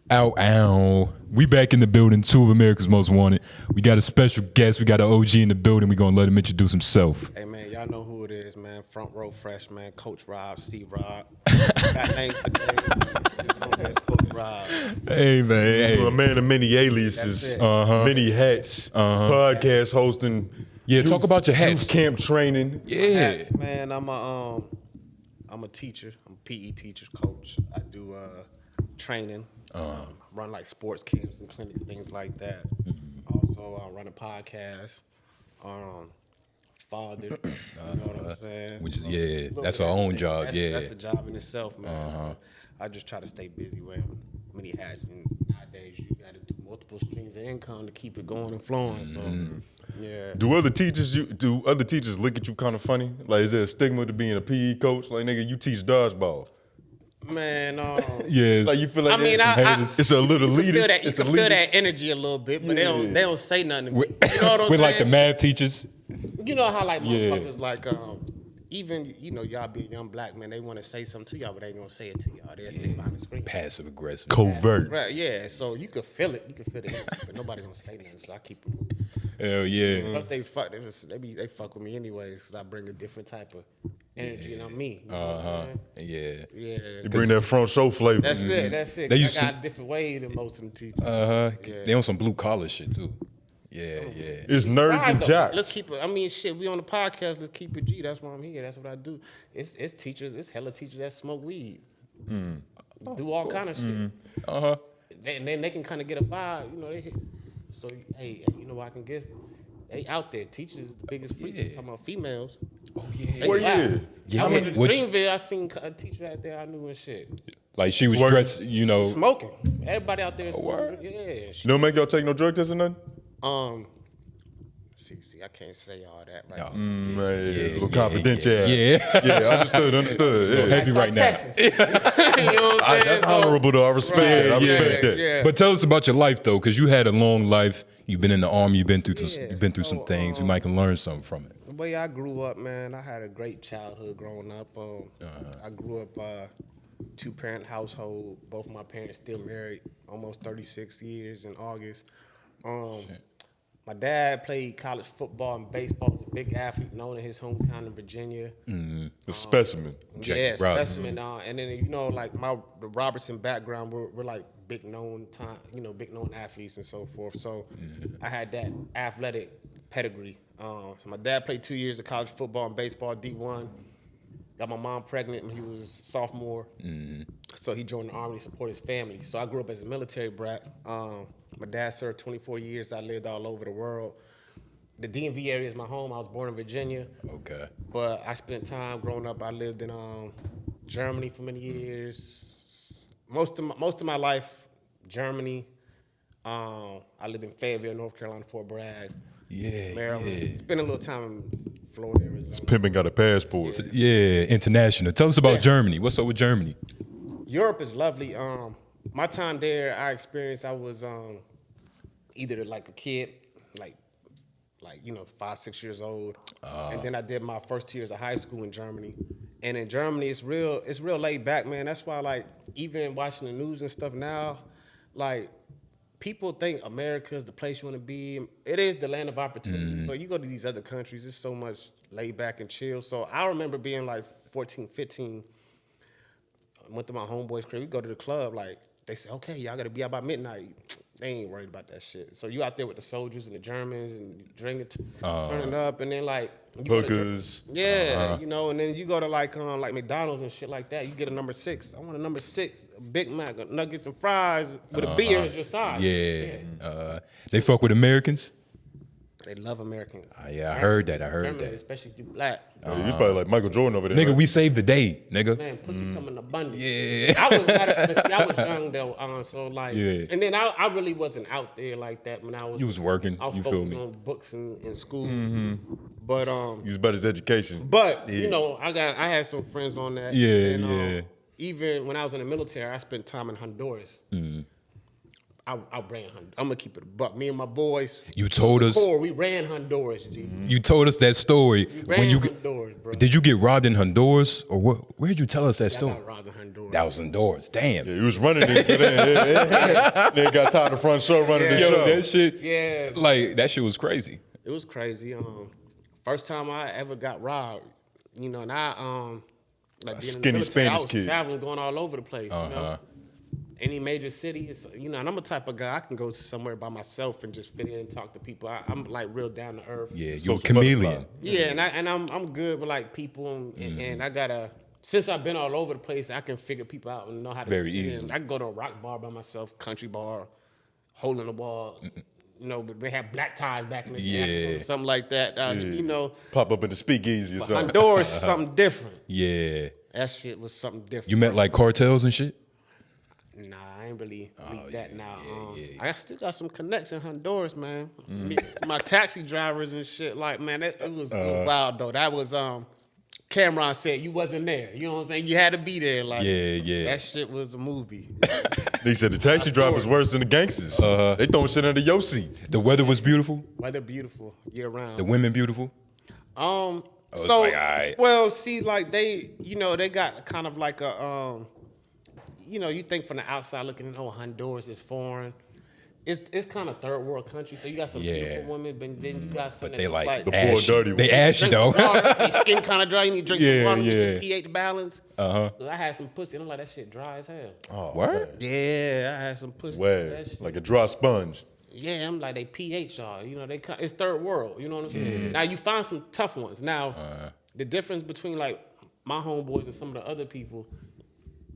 Ow, ow. We back in the building, 2 of America's Most Wanted. We got a special guest. We got an OG in the building. We're going to let him introduce himself. Hey, man, y'all know who it is, man. Front row fresh, man. Coach Rob, C-Rob. Got names for days. Coach Rob. Hey, man. Hey. A man of many aliases, many hats, podcast hosting. Yeah, talk about your hats. Youth camp training. Yeah. Hats, man, I'm a teacher. I'm a PE teacher, coach. I do training. Run like sports camps and clinics, things like that. Also, I run a podcast. Father, you know what I'm saying? Which is, that's our own job, That's a job in itself, man. So I just try to stay busy wearing many hats, and nowadays you got to do multiple streams of income to keep it going and flowing. So, yeah. Do other teachers look at you kind of funny? Like, is there a stigma to being a PE coach? Like, nigga, you teach dodgeball. Man, Yeah. Like, you feel like I mean, it's a little elitist. You can feel that energy a little bit, but they don't say nothing to me. You know what I'm With saying? like the math teachers. You know how like motherfuckers like even y'all be a young black man, they want to say something to y'all, but they ain't gonna say it to y'all. They'll say it behind the screen. Passive aggressive. Covert. Right, yeah. So you can feel it. You can feel it, but nobody's gonna say nothing. So I keep it. Hell yeah. Plus they fuck with me anyways because I bring a different type of energy and I'm me. You know what I'm saying? Yeah. Yeah. You bring that front show flavor. That's it. They I used got to- a different way than most of them teachers. They on some blue collar shit too. Yeah. It's nerds Right, and though. jocks. Let's keep it. I mean, shit. We on the podcast. Let's keep it G. That's why I'm here. That's what I do. It's teachers. It's hella teachers that smoke weed. Do all kind of shit. And then they can kind of get a vibe. You know, they hit. So hey, you know what I can get? They out there. Teachers the biggest freak. Talking about females. Oh yeah. Where you at? Yeah. I went to Which- Greenville. I seen a teacher out there I knew and shit. Like she was Work- dressed, you know. Smoking. Everybody out there is word? smoking. Yeah. You don't make y'all take no drug tests or nothing? See, I can't say all that right Oh. now. Right, a little confidential. Yeah. Yeah, understood. Heavy right now. Texas. You know what I'm saying? That's honorable though. I respect that. I respect that. Yeah. But tell us about your life though, because you had a long life. You've been in the army. You've been through some things. We might can learn something from it. The way I grew up, man, I had a great childhood growing up. I grew up 2-parent household. Both my parents still married, almost 36 years in August. My dad played college football and baseball. Was a big athlete, known in his hometown in Virginia. The specimen. Yeah, Robinson. specimen. And then like the Robertson background, we're like big known athletes and so forth. So I had that athletic pedigree. So my dad played 2 years of college football and baseball, D1. Got my mom pregnant when he was a sophomore. So he joined the Army to support his family. So I grew up as a military brat. My dad served 24 years. I lived all over the world. The DMV area is my home. I was born in Virginia. Okay. But I spent time growing up. I lived in Germany for many years. Most of my life, Germany. I lived in Fayetteville, North Carolina, Fort Bragg, Maryland. Yeah. Spent a little time in Florida, Arizona. Pimping got a passport. Yeah, international. Tell us about Germany. What's up with Germany? Europe is lovely. My time there, I was either like a kid, like 5, 6 years old, and then I did my first 2 years of high school in Germany. And in Germany, it's real laid back, man. That's why, like, even watching the news and stuff now, like, people think America is the place you want to be. It is the land of opportunity, but you go to these other countries, it's so much laid back and chill. So I remember being like 14, 15. I went to my homeboy's crib. We go to the club, like, they say, okay, y'all got to be out by midnight. They ain't worried about that shit. So you out there with the soldiers and the Germans and you drinking, turning up, and then like you go to- Hookers. and then you go to like McDonald's and shit like that. You get a number 6. I want a number 6, a Big Mac, nuggets and fries with a beer as your side. Yeah. They fuck with Americans? They love Americans. Yeah, I heard that. Germany, especially if you black. He's probably like Michael Jordan over there. Nigga, right? we saved the day, nigga. Man, pussy come in abundance. Yeah. I was young though, so like, Yeah. and then I really wasn't out there like that when I was. You was working, I was you feel focused me? on books in school, but He was about his education. you know, I had some friends on that. Yeah, and, yeah. Even when I was in the military, I spent time in Honduras. I ran Honduras. I'm gonna keep it a buck. Me and my boys. You told us. Core, we ran Honduras, G. You told us that story We ran Honduras, bro. Did you get robbed in Honduras or what? Where did you tell us that I story? got robbed in Honduras. That was Honduras. Damn. Yeah, he was running into that. They got tired of the front show running the Yo, show. that shit. Yeah. Like that shit was crazy. It was crazy. First time I ever got robbed, you know, and I like being Skinny in the military, I Spanish was kid. traveling, going all over the place. You know, any major city, you know, and I'm the type of guy I can go somewhere by myself and just fit in and talk to people. I'm like real down to earth. Yeah, you a Social chameleon. Yeah, and I'm good with like people, and I gotta. Since I've been all over the place, I can figure people out and know how to Very fit in. easily. I can go to a rock bar by myself, country bar, hole in the wall. You know, but they had black ties back in the day, Yeah. something like that. You know, Pop up in the speakeasy or but something. Honduras is something different. Yeah. That shit was something different. You met like cartels and shit? Nah, I ain't really meet that now. yeah. I still got some connects in Honduras, man. My taxi drivers and shit, like, man, it was wild though. That was Cameron said you wasn't there. You know what I'm saying? You had to be there. Like, Yeah. that shit was a movie. They said the taxi driver's worse than the gangsters. They throwing shit under your seat. The weather was beautiful. Weather beautiful year round. The women beautiful. So it's like, alright. well, see, like they, you know, they got kind of like a, you know, you think from the outside looking, oh, Honduras is foreign. It's kind of third world country, so you got some beautiful women, but then you got some But that they look like The poor ashy. dirty They ones. ashy drink though. some water, they skin kind of dry. You need to drink Yeah, some water to yeah. get your pH balance. I had some pussy, and I'm like, that shit dry as hell. Oh, Word? Yeah, I had some pussy. Well, That shit. like a dry sponge. Yeah, I'm like they pH y'all. You know, it's third world. You know what I'm saying? Now you find some tough ones. Now the difference between like my homeboys and some of the other people,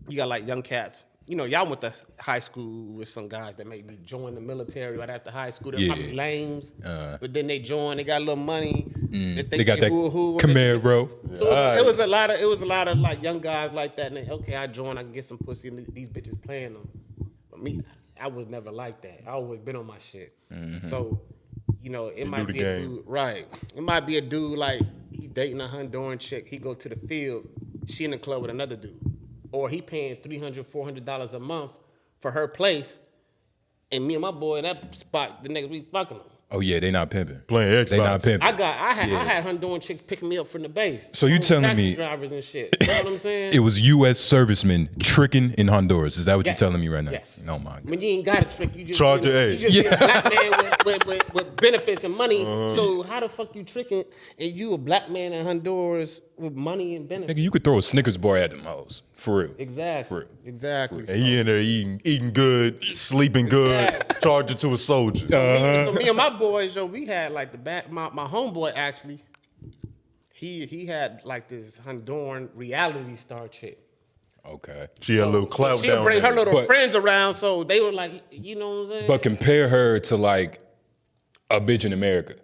you got like young cats. You know, y'all went to high school with some guys that maybe joined the military right after high school. They're probably lames, but then they join. They got a little money. They got that Camaro. So it was a lot of like young guys like that. And they, okay, I join. I can get some pussy, and these bitches playing them. But me, I was never like that. I always been on my shit. So, you know, it might knew the be a game. dude, right? It might be a dude like he dating a Honduran chick. He go to the field. She in the club with another dude, or he paying $300, $400 a month for her place, and me and my boy in that spot, the niggas we fucking them. Oh yeah, they not pimping. Playing Xbox. They not pimping. I had Honduran chicks picking me up from the base. So you telling taxi me- drivers and shit? You know what I'm saying? It was U.S. servicemen tricking in Honduras. Is that what Yes. you're telling me right now? Yes. Oh my God. When you ain't got a trick, you just Charge be, your you age. just be a black man with benefits and money. So how the fuck you tricking and you a black man in Honduras with money and benefits? Nigga, you could throw a Snickers bar at them hoes. For real. Exactly. For- Exactly. And he in there eating good, sleeping good, charging to a soldier. So me and my boys, yo, we had like the back. My homeboy actually, he had like this Honduran reality star chick. Okay. She had a little clout She'll down bring her there. little But- friends around, so they were like, you know what I'm saying? But compare her to like a bitch in America.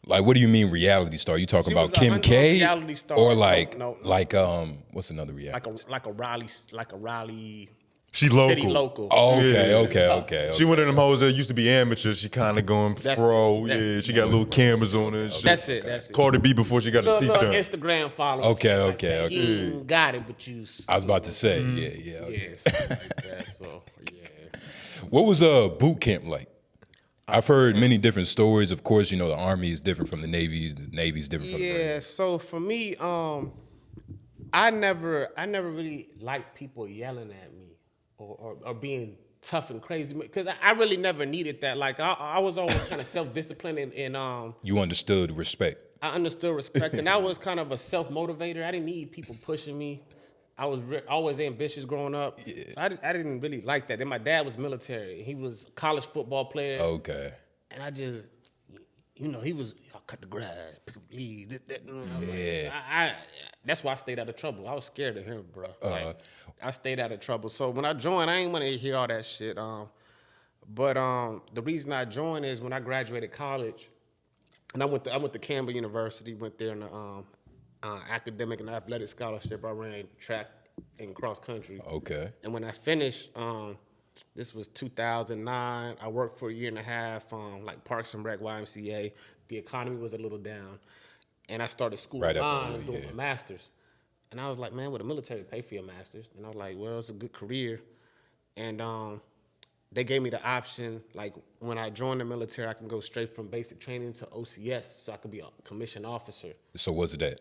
Like, what do you mean reality star? You talking She about was a Kim Honduran K? reality star. Or like, No. like what's another reality? like a Raleigh She city local. local. Oh, okay, Yeah. okay. She one of them hoes that used to be amateur. She kind of going That's pro. it. That's Yeah, it. she got little cameras on her and shit. That's it. Cardi B before she got the teeth Little done. Instagram followers. Okay, shit like okay, that. okay. You ain't got it, but you. I was about to say, yeah. Okay. Yeah, something like that. So yeah. What was boot camp like? I've heard many different stories. Of course, you know the Army is different from the Navy. The Navy's different from the Marines. Yeah, so for me, I never really liked people yelling at me or being tough and crazy because I really never needed that. Like I was always kind of self-disciplined and You understood respect. I understood respect and I was kind of a self-motivator. I didn't need people pushing me. I was always ambitious growing up. So I didn't really like that. Then my dad was military. He was a college football player. Okay. And I just, you know, he was, I'll cut the grass, pick up leaves, that. Yeah. I that's why I stayed out of trouble. I was scared of him, bro. Like, I stayed out of trouble. So when I joined, I ain't want to hear all that shit. But the reason I joined is when I graduated college, and I went to Campbell University, went there in the academic and athletic scholarship. I ran track and cross country. Okay. And when I finished, this was 2009. I worked for a year and a half, like Parks and Rec, YMCA. The economy was a little down, and I started school Right after, online doing yeah. my master's. And I was like, man, would the military pay for your master's? And I was like, well, it's a good career. And they gave me the option, like when I joined the military, I can go straight from basic training to OCS, so I could be a commissioned officer. So what's that?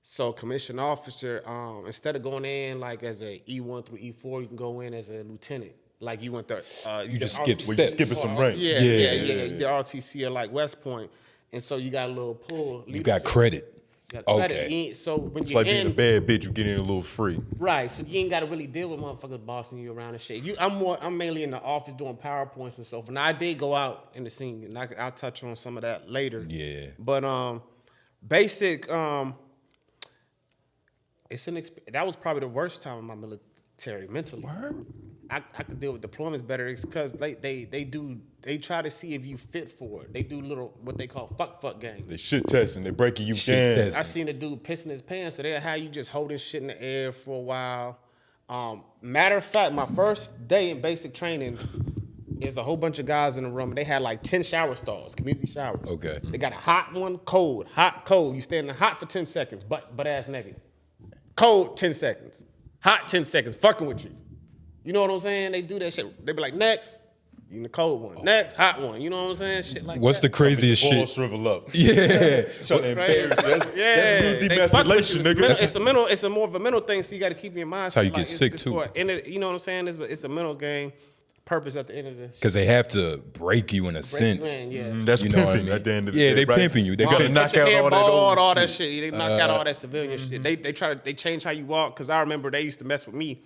So commissioned officer, instead of going in like as a E1 through E4, you can go in as a lieutenant. Like you went there. You just skip Well, you steps. skipping some rank. Yeah. The RTC at like West Point, and so you got a little pull. You got credit. You got credit. Okay. So when It's you're like being in, a bad bitch, you get in a little free. right, so you ain't got to really deal with motherfuckers bossing you around and shit. I'm mainly in the office doing PowerPoints and so forth. Now I did go out in the scene, and I'll touch on some of that later. Yeah. But basic, it's that was probably the worst time in my military mentally. Word? I could deal with deployments better because they try to see if you fit for it. They do little what they call fuck game. They shit testing. They breaking you Shit down. testing. I seen a dude pissing his pants, so they'll have you just holding shit in the air for a while. Matter of fact, my first day in basic training, there's a whole bunch of guys in the room, and they had like 10 shower stalls, community showers. Okay. They got a hot one, cold, hot, cold. You stay in the hot for 10 seconds, butt ass naked. Cold, 10 seconds. Hot, 10 seconds, fucking with you. You know what I'm saying? They do that shit. They be like, next, you in the cold one. Next, hot one. You know what I'm saying? Shit like What's the that. craziest Balls shit? shrivel up. Yeah. Shut that Right? embarrassment. Yeah, That's they fuck with you. demasculation, nigga. It's a mental. It's a more of a mental thing. So you got to keep in your mind. That's how you like, get sick, it's too. you know what I'm saying? It's a mental game. Purpose at the end of this. Because they have to break you in a sense. Yeah. That's You know what I pimping mean? at the end of the Yeah, day. they right? pimping you. They gotta gotta knock Cut your out hair all that bald, old all that shit. shit. They knock out all that civilian shit. They change how you walk. Because I remember they used to mess with me.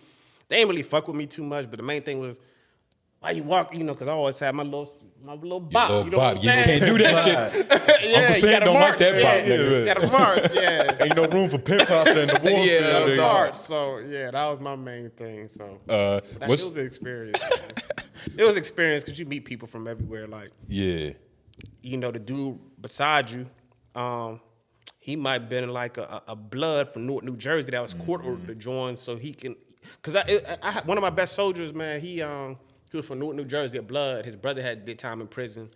They ain't really fuck with me too much. But the main thing was why you walk. You know, because I always had my little bop. Little you know bop. what I'm You saying? can't do that shit. Yeah, Uncle you Sam gotta don't march. like that yeah, bop, nigga. You gotta march. Yeah. Ain't no room for pimp pasta in the war. Yeah, Gotta nigga. march. So yeah, that was my main thing. So. It What's was an experience. Man. It was an experience because you meet people from everywhere. Like, yeah? you know, the dude beside you, he might been like a blood from Newark, New Jersey that was court ordered to join so he can. Because I one of my best soldiers, man, he was from Newark, New Jersey, a blood. His brother did time in prison,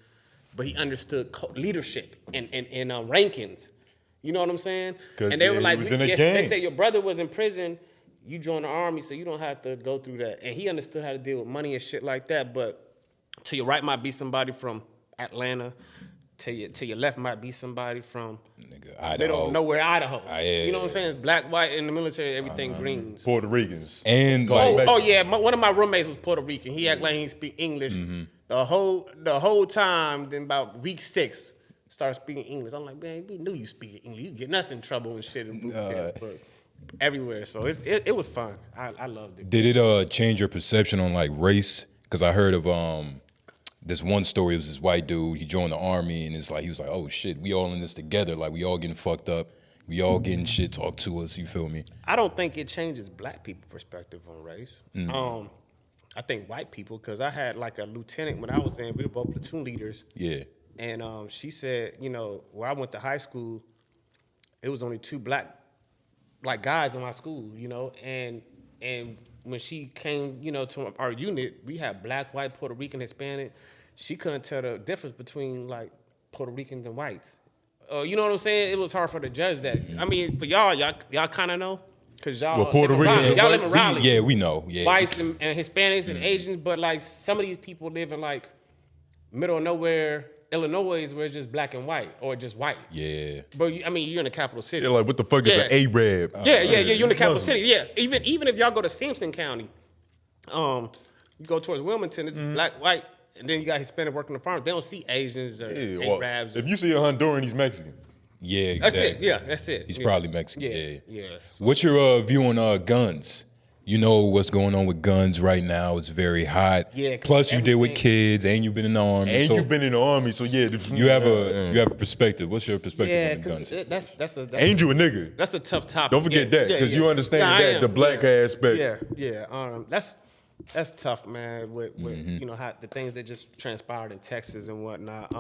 but he understood leadership and rankings. You know what I'm saying? 'Cause, And they were he like, was in a they gang. said your brother was in prison. You joined the army, so you don't have to go through that. And he understood how to deal with money and shit like that. But to your right might be somebody from Atlanta. To your left might be somebody from Nigga, middle Idaho. of nowhere, Idaho. Yeah. You know what I'm saying? It's black, white, in the military, everything greens. Puerto Ricans. And like, Oh yeah, one of my roommates was Puerto Rican. He act like he didn't speak English the whole time. Then about week 6, started speaking English. I'm like, man, we knew you speak English. You getting us in trouble and shit in boot camp, but everywhere. So it was fun. I loved it. did it change your perception on like race? Because I heard of this one story. It was this white dude. He joined the army, and it's like he was like, "Oh shit, we all in this together. Like we all getting fucked up. We all getting shit talked to us." You feel me? I don't think it changes black people's perspective on race. I think white people, because I had like a lieutenant when I was in. We were both platoon leaders. Yeah. And she said, you know, where I went to high school, it was only 2 black guys in my school, you know, and when she came, you know, to our unit, we had black, white, Puerto Rican, Hispanic. She couldn't tell the difference between like Puerto Ricans and whites. You know what I'm saying? It was hard for her to judge that. I mean, for y'all kind of know, cause y'all Well, Puerto live in Raleigh. Ricans and Y'all live in whites, Raleigh. Yeah, we know. Yeah. Whites and Hispanics and Asians, but like some of these people live in like middle of nowhere, Illinois, where it's just black and white or just white. Yeah. But I mean, you're in the capital city. They're like, what the fuck is Yeah. an Arab? Yeah, you're in the capital Muslim. city. Yeah, even if y'all go to Simpson County, you go towards Wilmington, it's black, white, and then you got Hispanic working the farm. They don't see Asians or Yeah, well, Arabs. if you see a Honduran, he's Mexican. Yeah. That's Exactly. it. Yeah, that's it. He's Yeah. probably Mexican. Yeah, Yeah. yeah. What's your view on guns? You know what's going on with guns right now. It's very hot. Yeah, 'cause Plus, you deal with everything- kids, and you've been in the army. And so you've been in the army, so yeah. you have a perspective. What's your perspective Yeah, on the guns? because that's Ain't you a nigga? That's a tough topic. Don't forget that, because you understand I that, am. the black Yeah. aspect. Yeah. That's tough, man. With you know how the things that just transpired in Texas and whatnot.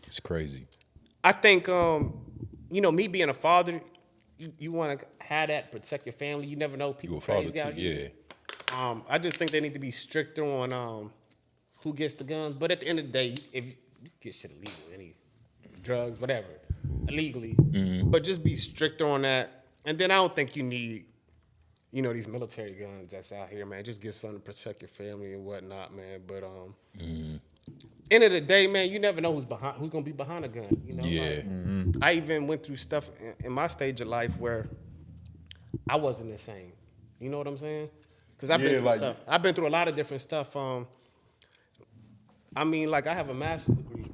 It's crazy. I think you know, me being a father, you want to have that, protect your family. You never know, You people a father crazy too? out here. Yeah. I just think they need to be stricter on who gets the guns. But at the end of the day, if you get shit illegal, any drugs, whatever, illegally, but just be stricter on that. And then I don't think you need you know, these military guns that's out here, man. Just get something to protect your family and whatnot, man. But end of the day, man, you never know who's gonna be behind a gun. You know, Yeah. like, I even went through stuff in my stage of life where I wasn't the same. You know what I'm saying? Because I've been through stuff. I've been through a lot of different stuff. I mean, like I have a master's degree.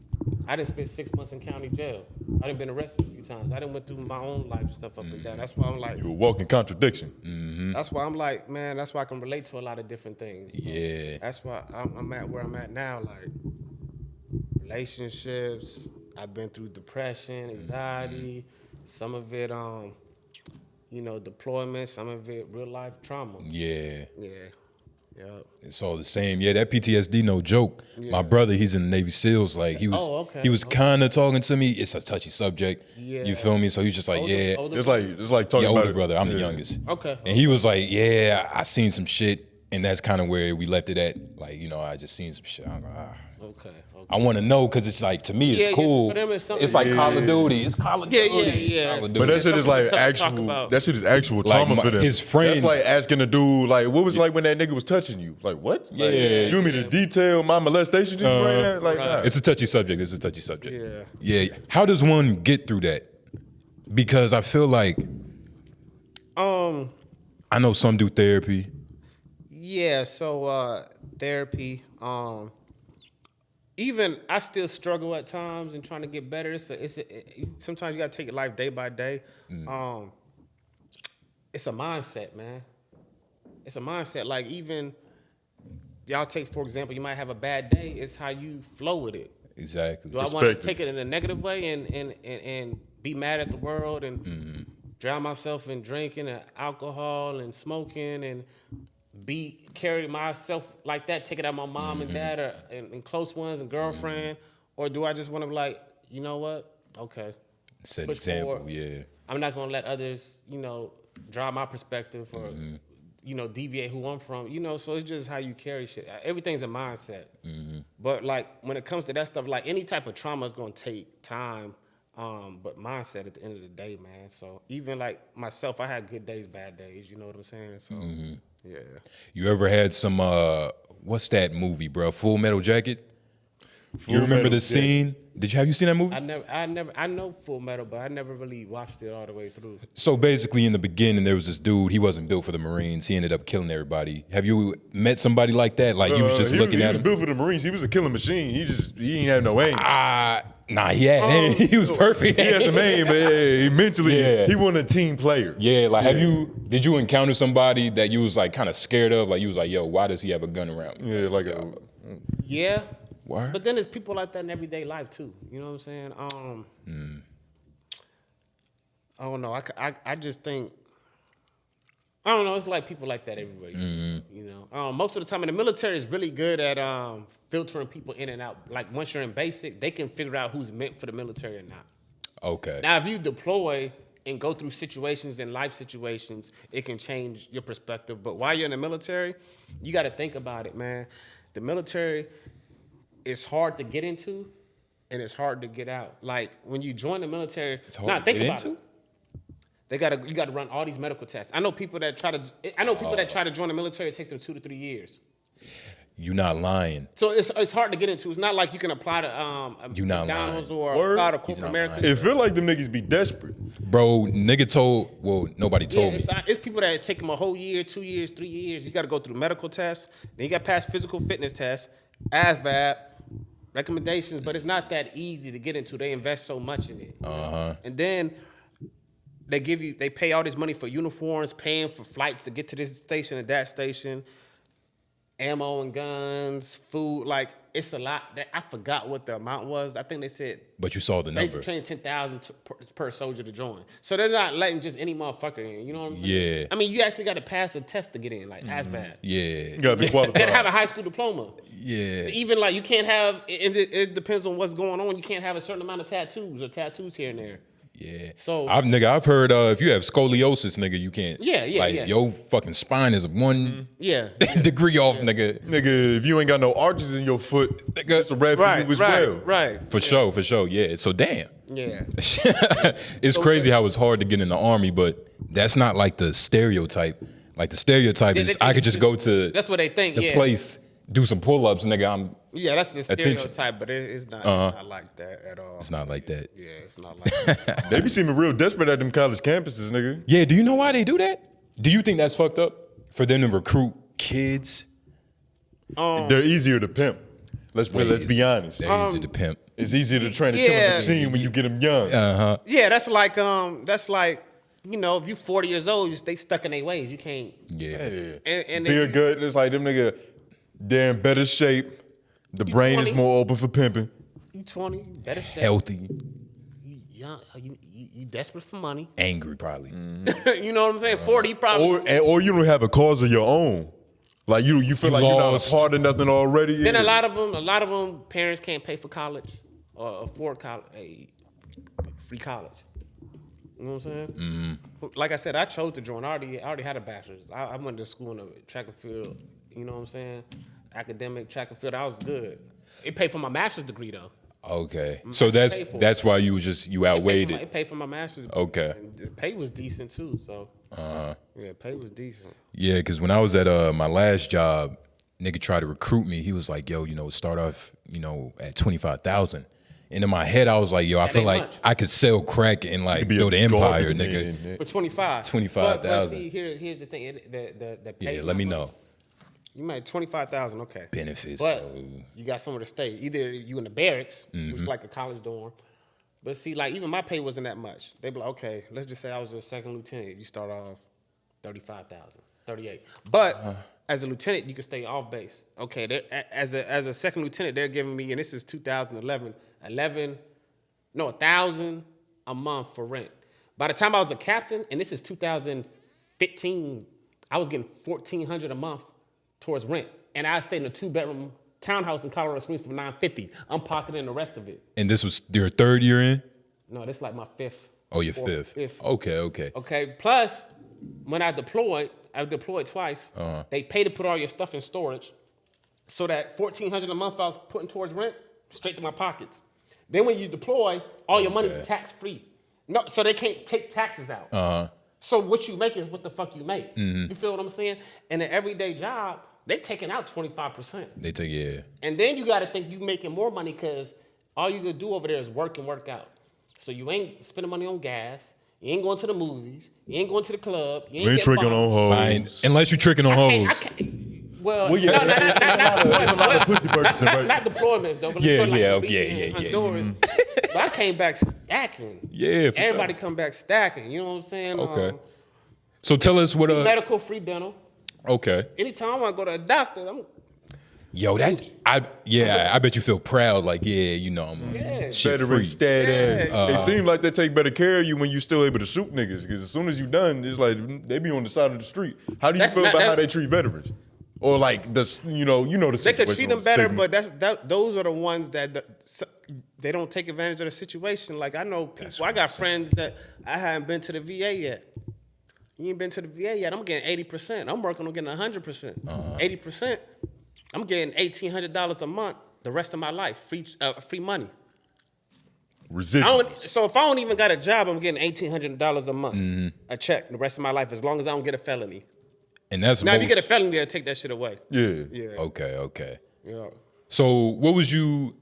I done spent 6 months in county jail. I done been arrested a few times. I done went through my own life stuff up and down. That's why I'm like, You a walking contradiction. that's why I'm like, man, that's why I can relate to a lot of different things. Yeah. That's why I'm at where I'm at now. Like relationships, I've been through depression, anxiety, some of it, you know, deployment, some of it real life trauma. Yeah. Yeah. Yep. It's all the same. Yeah, that PTSD, no joke. Yeah. My brother, he's in the Navy SEALs. Like he was, okay. he was kind of talking to me. It's a touchy subject. Yeah. You feel me? So he was just like, Older It's like talking your about older brother. I'm the youngest. Okay. And he was like, yeah, I seen some shit, and that's kind of where we left it at. Like, you know, I just seen some shit. I was like, Okay. I want to know because it's like, to me, it's Yeah, cool. for them it's something- like Yeah. Call of Duty. It's Call of Duty. yeah. Call of Duty. But that shit is like Something to talk actual. about. That shit is actual Like, trauma for them. his friend- That's like asking a dude, like, what was it like when that nigga was touching you? Like, what? Like, Yeah. You want me to detail my molestation? You bring that? Like, nah. It's a touchy subject. It's a touchy subject. Yeah. Yeah. How does one get through that? Because I feel like I know some do therapy. Yeah, so therapy. Even I still struggle at times and trying to get better. Sometimes you gotta take it life day by day. It's a mindset, man. It's a mindset. Like even y'all take, for example, you might have a bad day. It's how you flow with it. Exactly. Do I want to take it in a negative way and be mad at the world and drown myself in drinking and alcohol and smoking and carry myself like that, take it out my mom and dad and close ones and girlfriend, or do I just want to be like, you know what? Okay. Set an Push example, forward. yeah. I'm not gonna let others, you know, drive my perspective or you know, deviate who I'm from. You know, so it's just how you carry shit. Everything's a mindset. But like when it comes to that stuff, like any type of trauma is gonna take time. But mindset at the end of the day, man. So even like myself, I had good days, bad days. You know what I'm saying? So yeah. You ever had some what's that movie, bro? Full Metal Jacket? You remember the scene? Have you seen that movie? I know Full Metal, but I never really watched it all the way through. So basically in the beginning there was this dude, he wasn't built for the Marines. He ended up killing everybody. Have you met somebody like that? Like you was just looking at He him? was built for the Marines. He was a killing machine. He ain't had no aim. Nah, he had aim. He was perfect. He had some aim, but mentally, Yeah. he wasn't a team player. Yeah, like did you encounter somebody that you was like kind of scared of? Like you was like, yo, why does he have a gun around me? Yeah, like Yeah. Why? But then there's people like that in everyday life too. You know what I'm saying? I don't know. I just think I don't know. It's like people like that everywhere. You know, most of the time in the military is really good at filtering people in and out. Like once you're in basic, they can figure out who's meant for the military or not. Okay. Now, if you deploy and go through situations and life situations, it can change your perspective. But while you're in the military, you got to think about it, man. The military is hard to get into, and it's hard to get out. Like when you join the military, It's hard to get into? You gotta run all these medical tests. I know people that try to join the military. It takes them 2 to 3 years. You not lying. So it's hard to get into. It's not like you can apply to You not McDonald's lying. or Word. apply to He's corporate not America. lying. it feel like them niggas be desperate. Bro, nobody told me. It's people that take them a whole year, 2 years, 3 years. You got to go through medical tests. Then you got to pass physical fitness tests, ASVAB, recommendations. But it's not that easy to get into. They invest so much in it. And then they pay all this money for uniforms, paying for flights to get to this station and that station, ammo and guns, food. Like it's a lot. I forgot what the amount was. I think they said. But you saw the They number. train 10,000 per soldier to join. So they're not letting just any motherfucker in. You know what I'm saying? Yeah. I mean, you actually got to pass a test to get in, like ASVAB. Yeah. You gotta be You got to have qualified. a high school diploma. Yeah. Even like you can't have. It depends on what's going on. You can't have a certain amount of tattoos here and there. Yeah. So- I've heard if you have scoliosis, nigga, you can't. Yeah, Like your fucking spine is one Yeah. degree off, nigga. Nigga, if you ain't got no arches in your foot, it's a rap for you as well. Right. For sure. Yeah. So damn. Yeah. It's crazy how it's hard to get in the army, but that's not like the stereotype. Like the stereotype is, I could just go to that's what they think. the place, do some pull-ups, nigga. I'm that's the attention. stereotype, but it's not like that at all. It's not like that. Yeah, it's not like that. They be seeming real desperate at them college campuses, nigga. Yeah, do you know why they do that? Do you think that's fucked up for them to recruit kids? They're easier to pimp. Let's be honest. They're easy to pimp. It's easier to train a killer machine when you get them young. Yeah, that's like you know, if you 40 years old, they stuck in their ways. You can't. Yeah. And They're good. It's like them nigga, they're in better shape. The brain 20? is more open for pimping. You 20, better shape. Healthy. You young, you desperate for money. Angry, probably. You know what I'm saying? 40 probably. Or you don't have a cause of your own. Like you feel like you're not lost. a part of nothing already. Then a lot of them, parents can't pay for college or afford college, free college. You know what I'm saying? Mm-hmm. Like I said, I chose to join. I already had a bachelor's. I went to school in the track and field. You know what I'm saying? Academic track and field. I was good. It paid for my master's degree though. Okay. So that's why you outweighed it. It paid for my master's. Okay. And the pay was decent too. So yeah, pay was decent. Yeah, because when I was at my last job, nigga tried to recruit me. He was like, yo, start off, at 25,000. And in my head, I was like, yo, I feel like I could sell crack and like build an empire, nigga. For 25. 25,000. But see, here's the thing. The pay. Yeah, let me know. You made 25,000, okay. Benefits. But you got somewhere to stay. Either you in the barracks, which is like a college dorm. But see, like even my pay wasn't that much. They be like, okay, let's just say I was a second lieutenant. You start off 35,000, 38. But as a lieutenant, you can stay off base. Okay, as a second lieutenant, they're giving me, and this is 2011, 1,000 a month for rent. By the time I was a captain, and this is 2015, I was getting $1,400 a month towards rent. And I stayed in a 2-bedroom townhouse in Colorado Springs for $950. I'm pocketing the rest of it. And this was your third year in? No, this is like my fifth. Oh, your fifth. Okay. Okay, plus, when I deployed twice. They pay to put all your stuff in storage. So that $1,400 a month I was putting towards rent, straight to my pockets. Then when you deploy, all your money's tax-free. No, so they can't take taxes out. So what you make is what the fuck you make. You feel what I'm saying? In an everyday job, they taking out 25%. They take, yeah. And then you got to think you making more money because all you gonna do over there is work and work out. So you ain't spending money on gas. You ain't going to the movies. You ain't going to the club. You ain't tricking on hoes. Unless you're tricking on hoes. Well, yeah, there's a lot of pussy purchasing, right? not deployments though. But Yeah. Honduras. But I came back stacking. Yeah. Everybody come back stacking. You know what I'm saying? Okay. So tell us what medical, free dental. Okay. Anytime I want to go to a doctor, Yo, I bet you feel proud, like, I'm shit Veteran free. status. It seems like they take better care of you when you still able to shoot niggas. Because as soon as you done, it's like they be on the side of the street. How do you feel about how they treat veterans? Or like the the they could situation treat them better, but those are the ones that they don't take advantage of the situation. Like I know people, I got friends that I haven't been to the VA yet. You ain't been to the VA yet. I'm getting 80%. I'm working on getting 100%. 80%. I'm getting $1,800 a month the rest of my life, free money. Residual. So if I don't even got a job, I'm getting $1,800 a month, a check the rest of my life, as long as I don't get a felony. And that's now, if you get a felony, they'll take that shit away. Yeah. Okay. Yeah. So what did you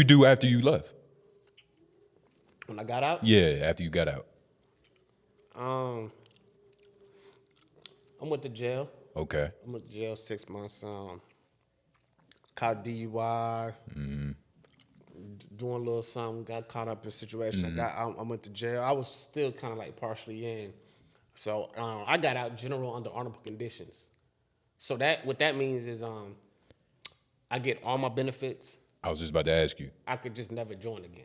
do after you left? When I got out? Yeah, after you got out. I went to jail. Okay. I went to jail 6 months. Caught DUI. Doing a little something. Got caught up in a situation. I went to jail. I was still kind of like partially in. So I got out general under honorable conditions. So what that means is I get all my benefits. I was just about to ask you. I could just never join again.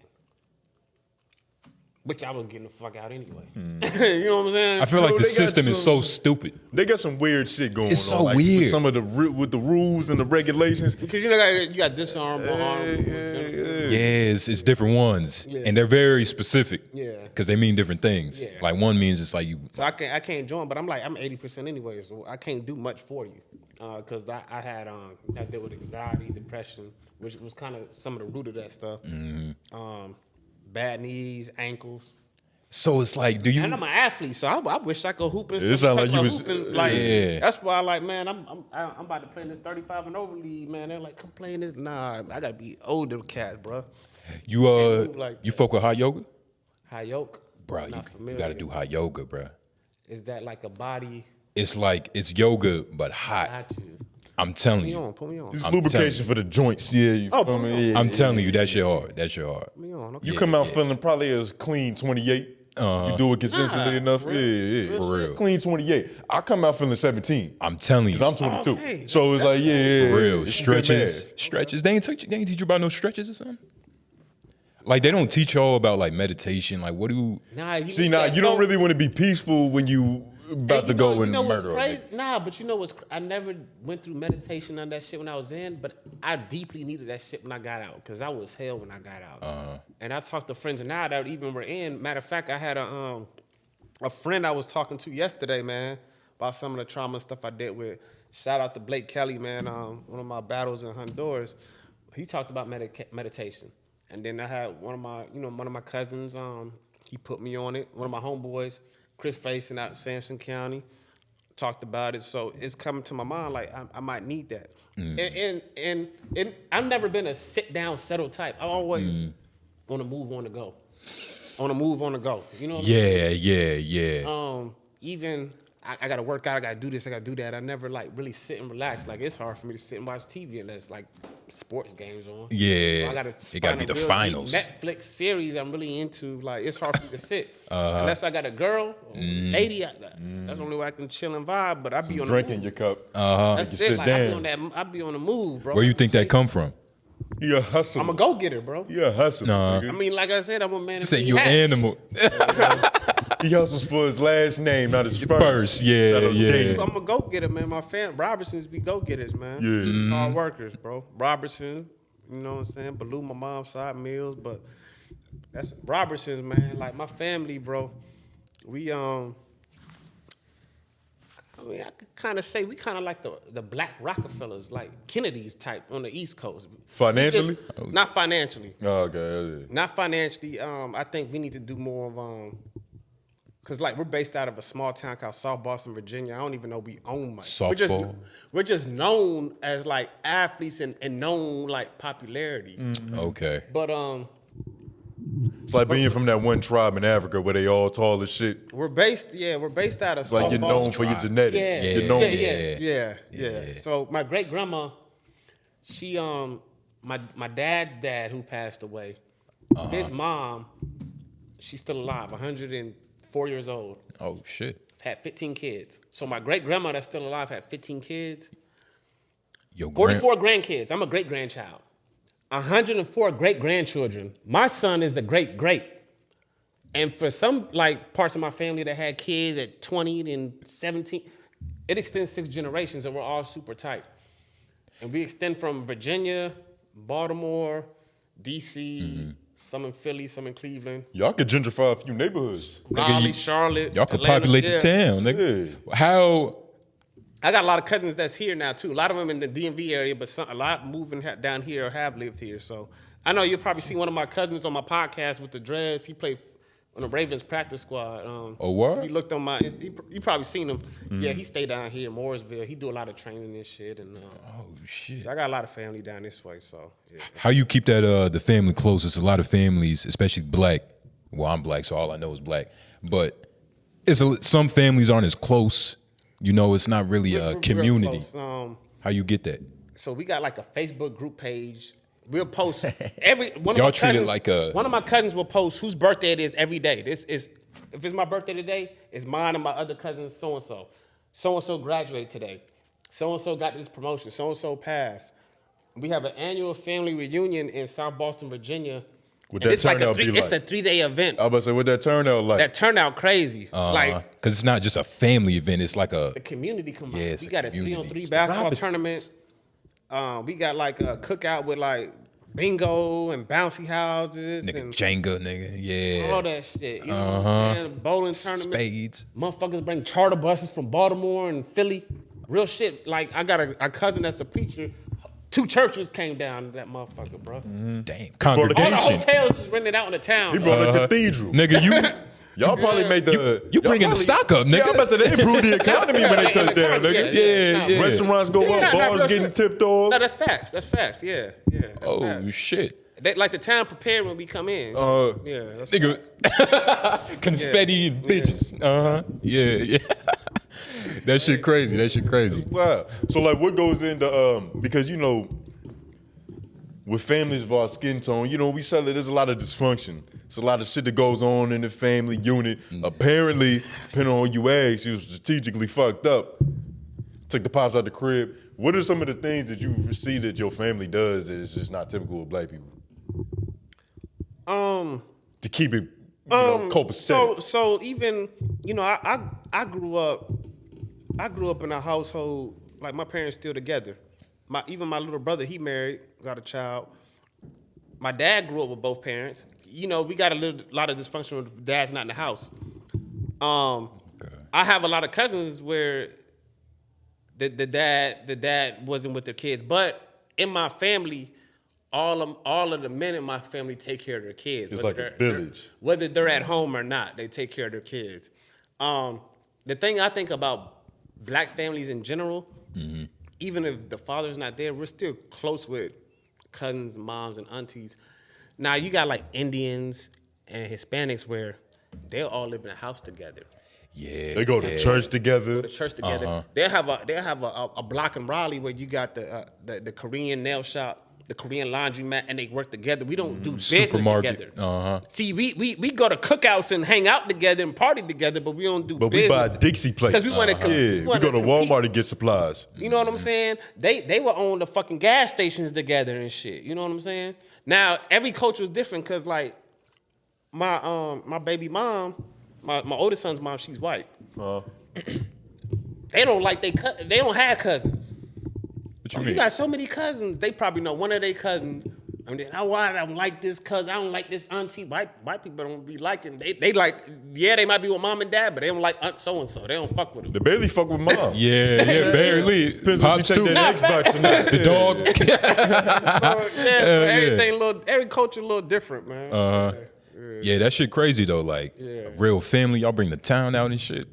Which I was getting the fuck out anyway. You know what I'm saying? I feel like the system is so stupid. They got some weird shit going on. It's so weird. With some of with the rules and the regulations. Because you got disarmable, honorable. Yeah, it's different ones. Yeah. And they're very specific. Yeah. Because they mean different things. Yeah. Like one means it's like you. So I can't join, but I'm 80% anyway, so I can't do much for you. Because I dealt with anxiety, depression, which was kind of some of the root of that stuff. Bad knees, ankles. So it's like, do you? And I'm an athlete, so I wish I could hoop and It stuff. sound like you was- hooping, That's why, like, man, I'm about to play in this 35 and over league, man. They're like, come play in this. Nah, I gotta be older cat, bro. You move like you that. fuck with hot yoga, High yoke, bro? Not You familiar. got to do hot yoga, bro. Is that like a body? It's like it's yoga but hot. Got you. I'm telling Put me you. on. Put me on. It's I'm lubrication telling for the joints. Yeah, you feel put me me? on. Yeah, I'm yeah, telling yeah. you, that's your heart. That's your heart. Put me on. Okay. You come out feeling probably as clean 28. You do it consistently enough. Yeah. For real. Clean 28. I come out feeling 17. I'm telling you. Because I'm 22. Okay, So it's like, yeah. For real. it's good Stretches. math. Stretches. They ain't teach you about no stretches or something? Like they don't teach y'all about like meditation. Like what do Nah, See, now you don't really want to be peaceful when you about to go and what's murder. crazy? Nah, but you know what's? I never went through meditation on that shit when I was in, but I deeply needed that shit when I got out because I was hell when I got out. And I talked to friends now that even were in. Matter of fact, I had a friend I was talking to yesterday, man, about some of the trauma stuff I did with. Shout out to Blake Kelly, man. One of my battles in Honduras. He talked about meditation, and then I had one of my cousins. He put me on it. One of my homeboys, Chris Faison out in Sampson County, talked about it. So it's coming to my mind like I might need that. And I've never been a sit down, settle type. I always want to move on the go. On the move, on the go. You know what I mean? Yeah. Even I got to work out. I got to do this. I got to do that. I never like really sit and relax. Like it's hard for me to sit and watch TV unless like sports games on. Yeah. Or I gotta It gotta be find a the real finals. deep Netflix series I'm really into. Like it's hard for me to sit unless I got a girl, or lady. That's the only way I can chill and vibe. But I be on the Drink in move. your cup. That's You it. sit Like I be down. on that. I be on the move, bro. Where you think that come from? You a hustler. I'm a go getter, bro. You a hustler. Nah. nigga. I mean, like I said, I'm a man. You of say many you an hats. animal. He hustles for his last name, not his first. First, yeah, That'll yeah. date. I'm a go getter, man. My fam Robertsons be go getters, man. Yeah. Hard workers, bro. Robertson, you know what I'm saying? Baloo, my mom's side Mills, but that's Robertsons, man. Like my family, bro. We I mean, I could kind of say we kind of like the black Rockefellers, like Kennedy's type on the East Coast. Financially? Not financially. Oh, okay. Not financially. I think we need to do more of cause like we're based out of a small town called South Boston, Virginia. I don't even know we own much. Softball. We're just known as like athletes and known like popularity. Okay. But It's like being from that one tribe in Africa where they all tall as shit. we're based out of It's like South you're Boston. known for your genetics. Yeah. You're known Yeah. So my great grandma, she my dad's dad who passed away. His mom, she's still alive, 104 years old. Oh shit. Had 15 kids. So my great grandma that's still alive had 15 kids. Yo, 44 grandkids. I'm a great grandchild. 104 great grandchildren. My son is the great great. And for some like parts of my family that had kids at 20 and 17, it extends 6 generations and we're all super tight. And we extend from Virginia, Baltimore, DC, some in Philly, some in Cleveland, Y'all could gentrify a few neighborhoods. Raleigh, Charlotte. Y'all could Atlanta. populate Yeah. the town, nigga. How? I got a lot of cousins that's here now too. A lot of them in the DMV area, but a lot moving down here or have lived here. So I know you'll probably see one of my cousins on my podcast with the dreads. He played on the Ravens practice squad. Oh, what? He looked on my. You probably seen him. Yeah, he stayed down here in Mooresville. He do a lot of training and shit. And Oh shit. I got a lot of family down this way. So yeah. How you keep that the family close? It's a lot of families, especially black. Well, I'm black, so all I know is black. But some families aren't as close. You know, it's not really We're a real community. close. How you get that? So we got like a Facebook group page. We'll post every one of Y'all my treat it cousins, like a- one of my cousins will post whose birthday it is every day. This is if it's my birthday today, it's mine and my other cousin so and so. So and so graduated today. So and so got this promotion. So and so passed. We have an annual family reunion in South Boston, Virginia. What And that it's like turnout be it's a like? 3-day event. I was about to say, what that turnout like? That turned out crazy. Like Because it's not just a family event. It's like a the community come Yeah, out. it's We a got a community. 3-on-3 basketball Robinsons. tournament. We got like a cookout with like bingo and bouncy houses nigga and Jenga, nigga. Yeah. all that shit. You know what I'm saying? Bowling tournament. Spades. Motherfuckers bring charter buses from Baltimore and Philly. Real shit. Like I got a cousin that's a preacher. 2 churches came down to that motherfucker, bro. Damn. All the Congregation. hotels is rented out in the town. He though. brought a cathedral. Nigga, Y'all probably made the. You bringing the stock up, nigga. Yeah, I'm about to say they improved the economy when they touched down, nigga. Yeah. Restaurants go up, bars getting tipped off. No, that's facts. That's facts. Yeah. That's Oh facts. shit. They, like the town prepared when we come in. Yeah. That's Nigga, confetti and bitches. Yeah. That shit crazy. Wow. So like, what goes into because you know, with families of our skin tone, you know, we said that there's a lot of dysfunction. It's a lot of shit that goes on in the family unit. Apparently, depending on who you ask, you was strategically fucked up. Took the pops out the crib. What are some of the things that you see that your family does that is just not typical of black people? To keep it, copacetic. So even, you know, I grew up in a household like my parents still together. Even my little brother, he married, got a child. My dad grew up with both parents. You know, we got a lot of dysfunction when dad's not in the house. I have a lot of cousins where the dad wasn't with their kids, but in my family, all of the men in my family take care of their kids. It's like a village. Whether they're at home or not, they take care of their kids. The thing I think about black families in general, even if the father's not there, we're still close with cousins, moms, and aunties. Now you got like Indians and Hispanics where they'll all live in a house together. Yeah, they go to church together. Go to church together. They'll have a block in Raleigh where you got the Korean nail shop, the Korean laundromat, and they work together. We don't do business together. See, we go to cookouts and hang out together and party together, but we don't do business. But we buy Dixie plates. Because we want to we go to Walmart to get supplies. You know what I'm saying? They will own the fucking gas stations together and shit. You know what I'm saying? Now, every culture is different because, like, my baby mom, my oldest son's mom, she's white. They don't like they don't have cousins. What you mean? You got so many cousins. They probably know one of their cousins. And then, I don't like this cousin. I don't like this auntie. White people don't be liking. They like, they might be with mom and dad, but they don't like aunt so and so. They don't fuck with them. They barely fuck with mom. Yeah, barely. Depends Pops if you too. take that Xbox or not. The dog. Everything every culture a little different, man. Yeah, that shit crazy though. Like a real family, y'all bring the town out and shit.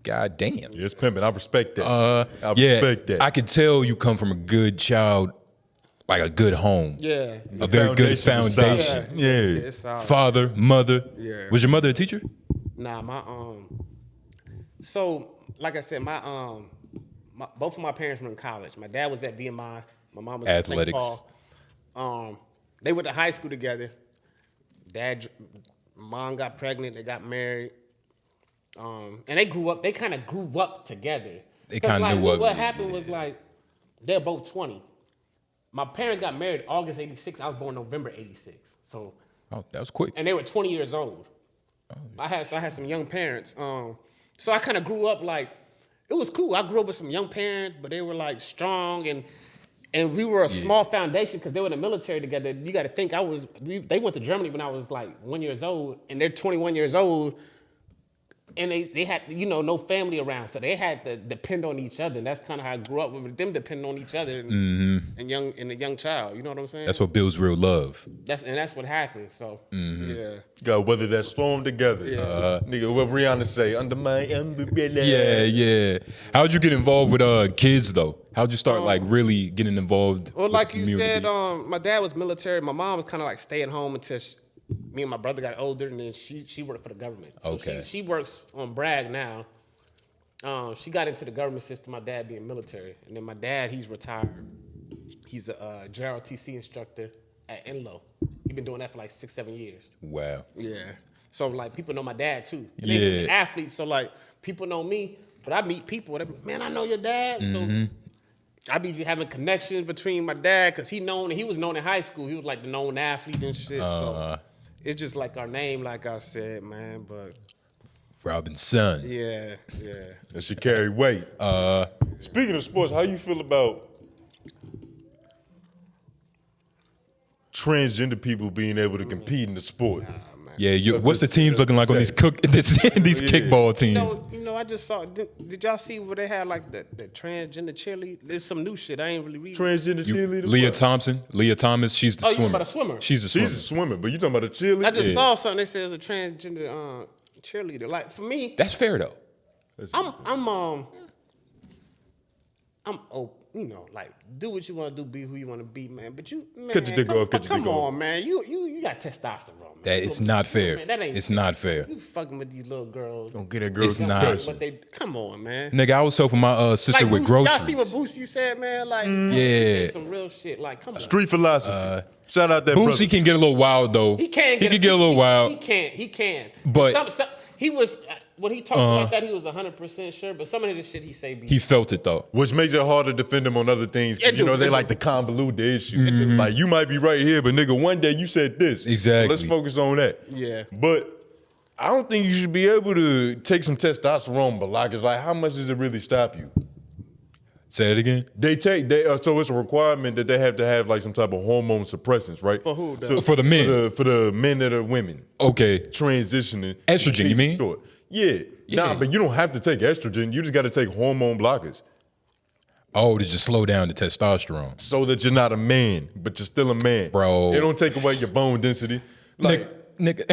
God damn. Yeah, it's pimping. I respect that. I respect that. I could tell you come from a good child, like a good home. Yeah. A very good foundation. Yeah. Father, mother. Yeah. Was your mother a teacher? Nah, so like I said, both of my parents were in college. My dad was at VMI. My mom was at St. Paul. They went to high school together. Mom got pregnant. They got married. And they grew up. They kind of grew up together. They kind of knew what happened was like they're both 20. My parents got married August '86. I was born November '86. So. Oh, that was quick. And they were 20 years old. I had some young parents. So I kind of grew up like it was cool. I grew up with some young parents, but they were like strong and we were a small foundation because they were in the military together. You got to think they went to Germany when I was like 1 year old, and they're 21 years old. And they had, no family around, so they had to depend on each other. And that's kind of how I grew up with them depending on each other and a young child. You know what I'm saying? That's what builds real love. That's what happened. So yeah, got to weather that storm together. Nigga, what Rihanna say? Under my umbrella. Yeah. How'd you get involved with kids though? How'd you start like really getting involved? Well, with like the you community? said, my dad was military. My mom was kind of like staying home until me and my brother got older, and then she worked for the government. So Okay. She works on Bragg now. She got into the government system, my dad being military. And then my dad, he's retired. He's a JROTC instructor at Enloe. He's been doing that for like 6-7 years. Wow. Yeah. So like people know my dad too. And Yeah. he's an athlete, so like people know me, but I meet people, they're like, man, I know your dad. So I be having connections between my dad, because he was known in high school. He was like the known athlete and shit. So it's just like our name, like I said, man. But Robinson. yeah. That should carry weight. Speaking of sports, how you feel about transgender people being able to compete in the sport? Yeah, what's the teams looking like on these kickball teams? I just saw. Did y'all see where they had like the transgender cheerleader? There's some new shit. I ain't really reading. Transgender cheerleader? Leah Thomas, she's the swimmer. You talking about a swimmer? She's a swimmer. She's a swimmer, but you talking about a cheerleader? I just saw something that says a transgender cheerleader. Like for me, That's fair though. I'm open. You know, like do what you want to do, be who you want to be, man. But you, man, Cut your dick off, cut your come dick off. on, man. You got testosterone, man. That it's not fair. Man, that ain't. It's not fair. You fucking with these little girls. Don't get that girl It's some not. pressure. But they come on, man. Nigga, I was helping my sister with Boosie, groceries. y'all see what Boosie said, man? Like, Yeah. he said some real shit. Like, come on. Street philosophy. Shout out that Boosie brother. can get a little wild though. He can. He can get a little wild. He can. But- He was when he talked about that, he was 100% sure. But some of the shit he say be He felt it though. Which makes it hard to defend them on other things. 'Cause, It you know, do, they it like do. to convolute the issue. Like, you might be right here, but nigga, one day you said this. Exactly. Let's focus on that. Yeah. But I don't think you should be able to take some testosterone, but like, it's like, how much does it really stop you? Say it again. So it's a requirement that they have to have like some type of hormone suppressants, right? For who, though? So For the men. For the men that are women Okay. transitioning. Estrogen, you mean? Sure. Yeah. Yeah. Nah, but you don't have to take estrogen. You just got to take hormone blockers Oh, to just slow down the testosterone. so that you're not a man, but you're still a man. Bro. It don't take away your bone density. Like, Nigga.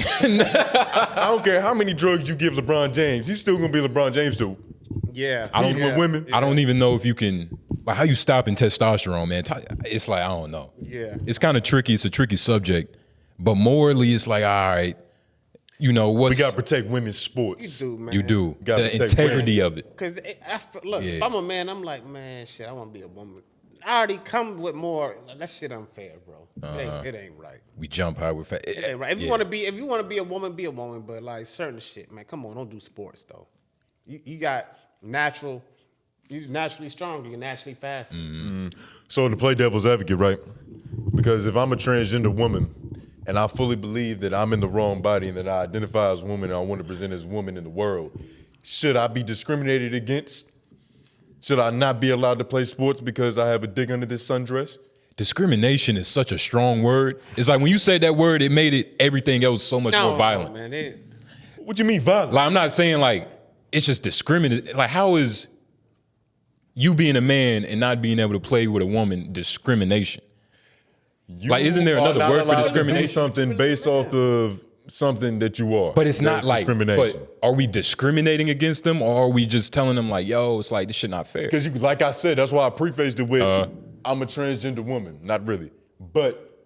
I don't care how many drugs you give LeBron James. He's still going to be LeBron James, too. yeah. I don't- Even with women. I don't even know if you can, like, how you stopping testosterone, man. It's like, I don't know. Yeah. It's kind of tricky. It's a tricky subject. But morally, it's like, all right, you know, We what's. got to protect women's sports. You do, man. You do. Gotta The protect integrity of it. Because look, Yeah. if I'm a man, I'm like, man, shit, I want to be a woman. I already come with more. That shit unfair, bro. It ain't right. We jump high with fat. It ain't right. If you want to be, a woman, be a woman. But like certain shit, man, come on, don't do sports though. You got natural. You're naturally stronger. You're naturally faster. So to play devil's advocate, right? Because if I'm a transgender woman and I fully believe that I'm in the wrong body and that I identify as a woman and I want to present as a woman in the world, should I be discriminated against? Should I not be allowed to play sports because I have a dick under this sundress? Discrimination is such a strong word. It's like when you say that word, it made it everything else so much more violent. man. What you mean violent? Like, I'm not saying like it's just discriminate. Like, how is you being a man and not being able to play with a woman discrimination? You like, isn't there are another not word for allowed to do discrimination? something based off of something that you are. But it's not That's like, discrimination. but are we discriminating against them, or are we just telling them like, yo, it's like this shit not fair? Because like I said, that's why I prefaced it with I'm a transgender woman. Not really. But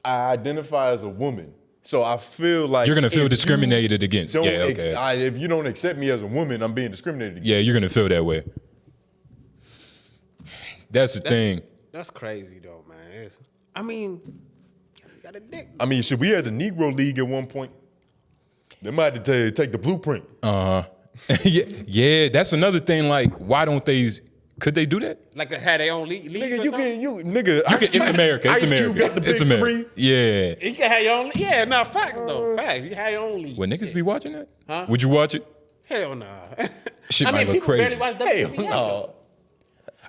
I identify as a woman. So I feel like You're gonna feel if discriminated you against. don't Yeah, okay. if you don't accept me as a woman, I'm being discriminated against. Yeah, you're gonna feel that way. That's the thing. That's crazy though, man. I mean, you got a dick. I mean, shit, we had the Negro League at one point. They might have to take the blueprint. Yeah, that's another thing. Like, why don't they? Could they do that? Like had their own league. Nigga, It's America. It's Ice Cube America. got the big It's America. three. Yeah. You can have your own. Yeah, no facts though. Facts. You have your own league. Would niggas be watching that? Huh? Would you watch it? Hell nah. Shit I might mean, look people crazy. barely watch WNBA. though.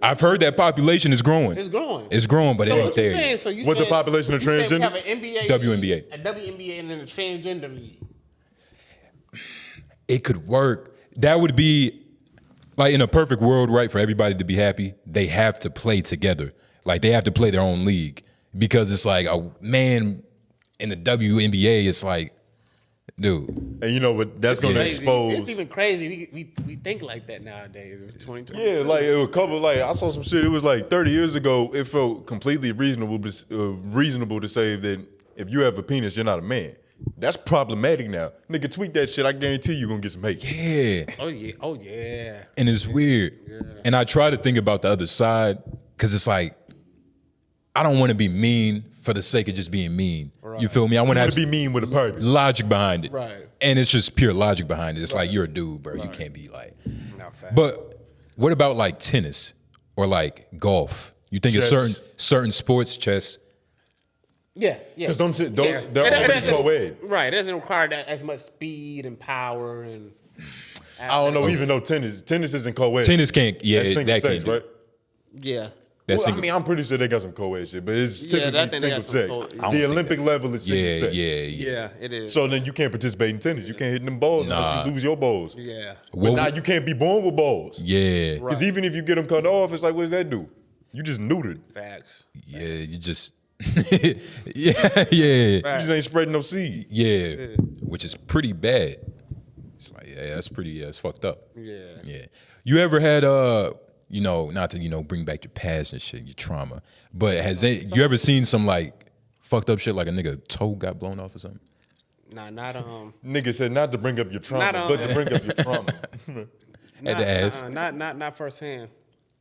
I've heard that population is growing. It's growing. It's growing, but it So ain't what you there. saying? yet. So you What, the saying- population of you saying we transgenders? have an NBA, WNBA. a WNBA, and then a transgender league. It could work. That would be like in a perfect world, right? For everybody to be happy, they have to play together. Like they have to play their own league because it's like a man in the WNBA. It's like, dude, And you know what? That's going to Crazy. expose. It's even crazy. We think like that nowadays. 2020. Yeah, like it would cover. Like I saw some shit. It was like 30 years ago. It felt completely reasonable to say that if you have a penis, you're not a man. That's problematic now. Nigga, tweet that shit. I guarantee you're gonna get some hate. yeah. Oh yeah. Oh yeah. And it's weird. And I try to think about the other side because it's like, I don't want to be mean for the sake of just being mean. You feel me? I want to You have to be mean with a purpose. logic behind it. Right. And it's just pure logic behind it. It's like, you're a dude, bro. You can't be like. Not fact. But what about like tennis or like golf? You think it's Chess. certain sports, chess? Yeah. Yeah. Because they're It already doesn't- co-ed. Right. It doesn't require that as much speed and power and. I don't know. Even though tennis isn't co-ed. Tennis can't. Yeah, That's single that sex, can't. do right? it. Yeah. That's Well, I single. mean, I'm pretty sure they got some co-ed shit, but it's Yeah, typically I think they single got some sex. co-ed. I don't The think Olympic level is single yeah, sex. yeah. Yeah. It is. So then you can't participate in tennis. You can't hit them balls Nah. unless you lose your balls. yeah. But Well, now you can't be born with balls. yeah, Because even if you get them cut off, it's like, what does that do? You just neutered. Facts. yeah. You just, yeah, yeah, You just ain't spreading no seed. yeah. Which is pretty bad. It's like, yeah, that's pretty, it's fucked up. Yeah. Yeah. You ever had, you know, not to, you know, bring back your past and shit, your trauma, but you ever seen some like fucked up shit like a nigga toe got blown off or something? Nah, not Nigga said not to bring up your trauma, Not, but to bring up your trauma. Had to ask. not firsthand.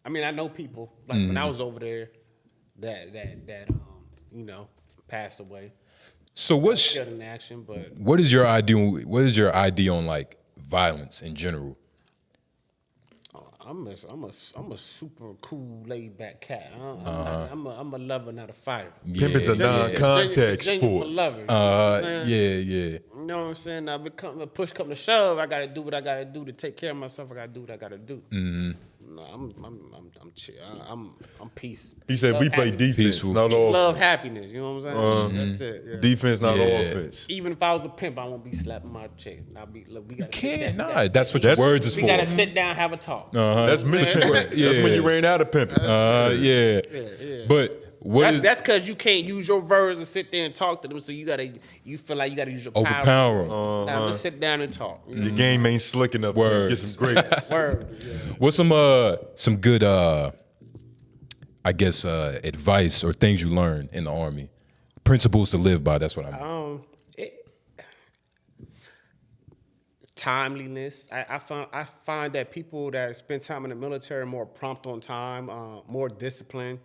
I mean, I know people like when I was over there that you know, passed away. So what's Still in action, but what is your idea? What is your idea on like violence in general? I'm a super cool, laid back cat. I'm a lover, not a fighter. Pimping's a non-contact Genuine sport. lover. Yeah. You know what I'm saying? Now, push come to shove, I gotta do what I gotta do to take care of myself. I gotta do what I gotta do. No, I'm chill. I'm peace. He said Love, we play happiness. defense, Peaceful. not Peace, offense. love, happiness. You know what I'm saying? That's it. Yeah. Defense, not Yeah. offense. Even if I was a pimp, I won't be slapping my chick. Look, we gotta Can't. sit down. Nah, that's what your words is We for. gotta sit down, have a talk. That's military. That's when you ran out of pimping. Yeah. But what That's because you can't use your words and sit there and talk to them. So you feel like you gotta use your power. overpower 'em. Now let's sit down and talk. You know? Your game ain't slick enough. Words. Get some grapes. Word. Yeah. What's some good I guess advice or things you learned in the Army? Principles to live by, that's what I mean. Timeliness. I find that people that spend time in the military are more prompt on time, more disciplined,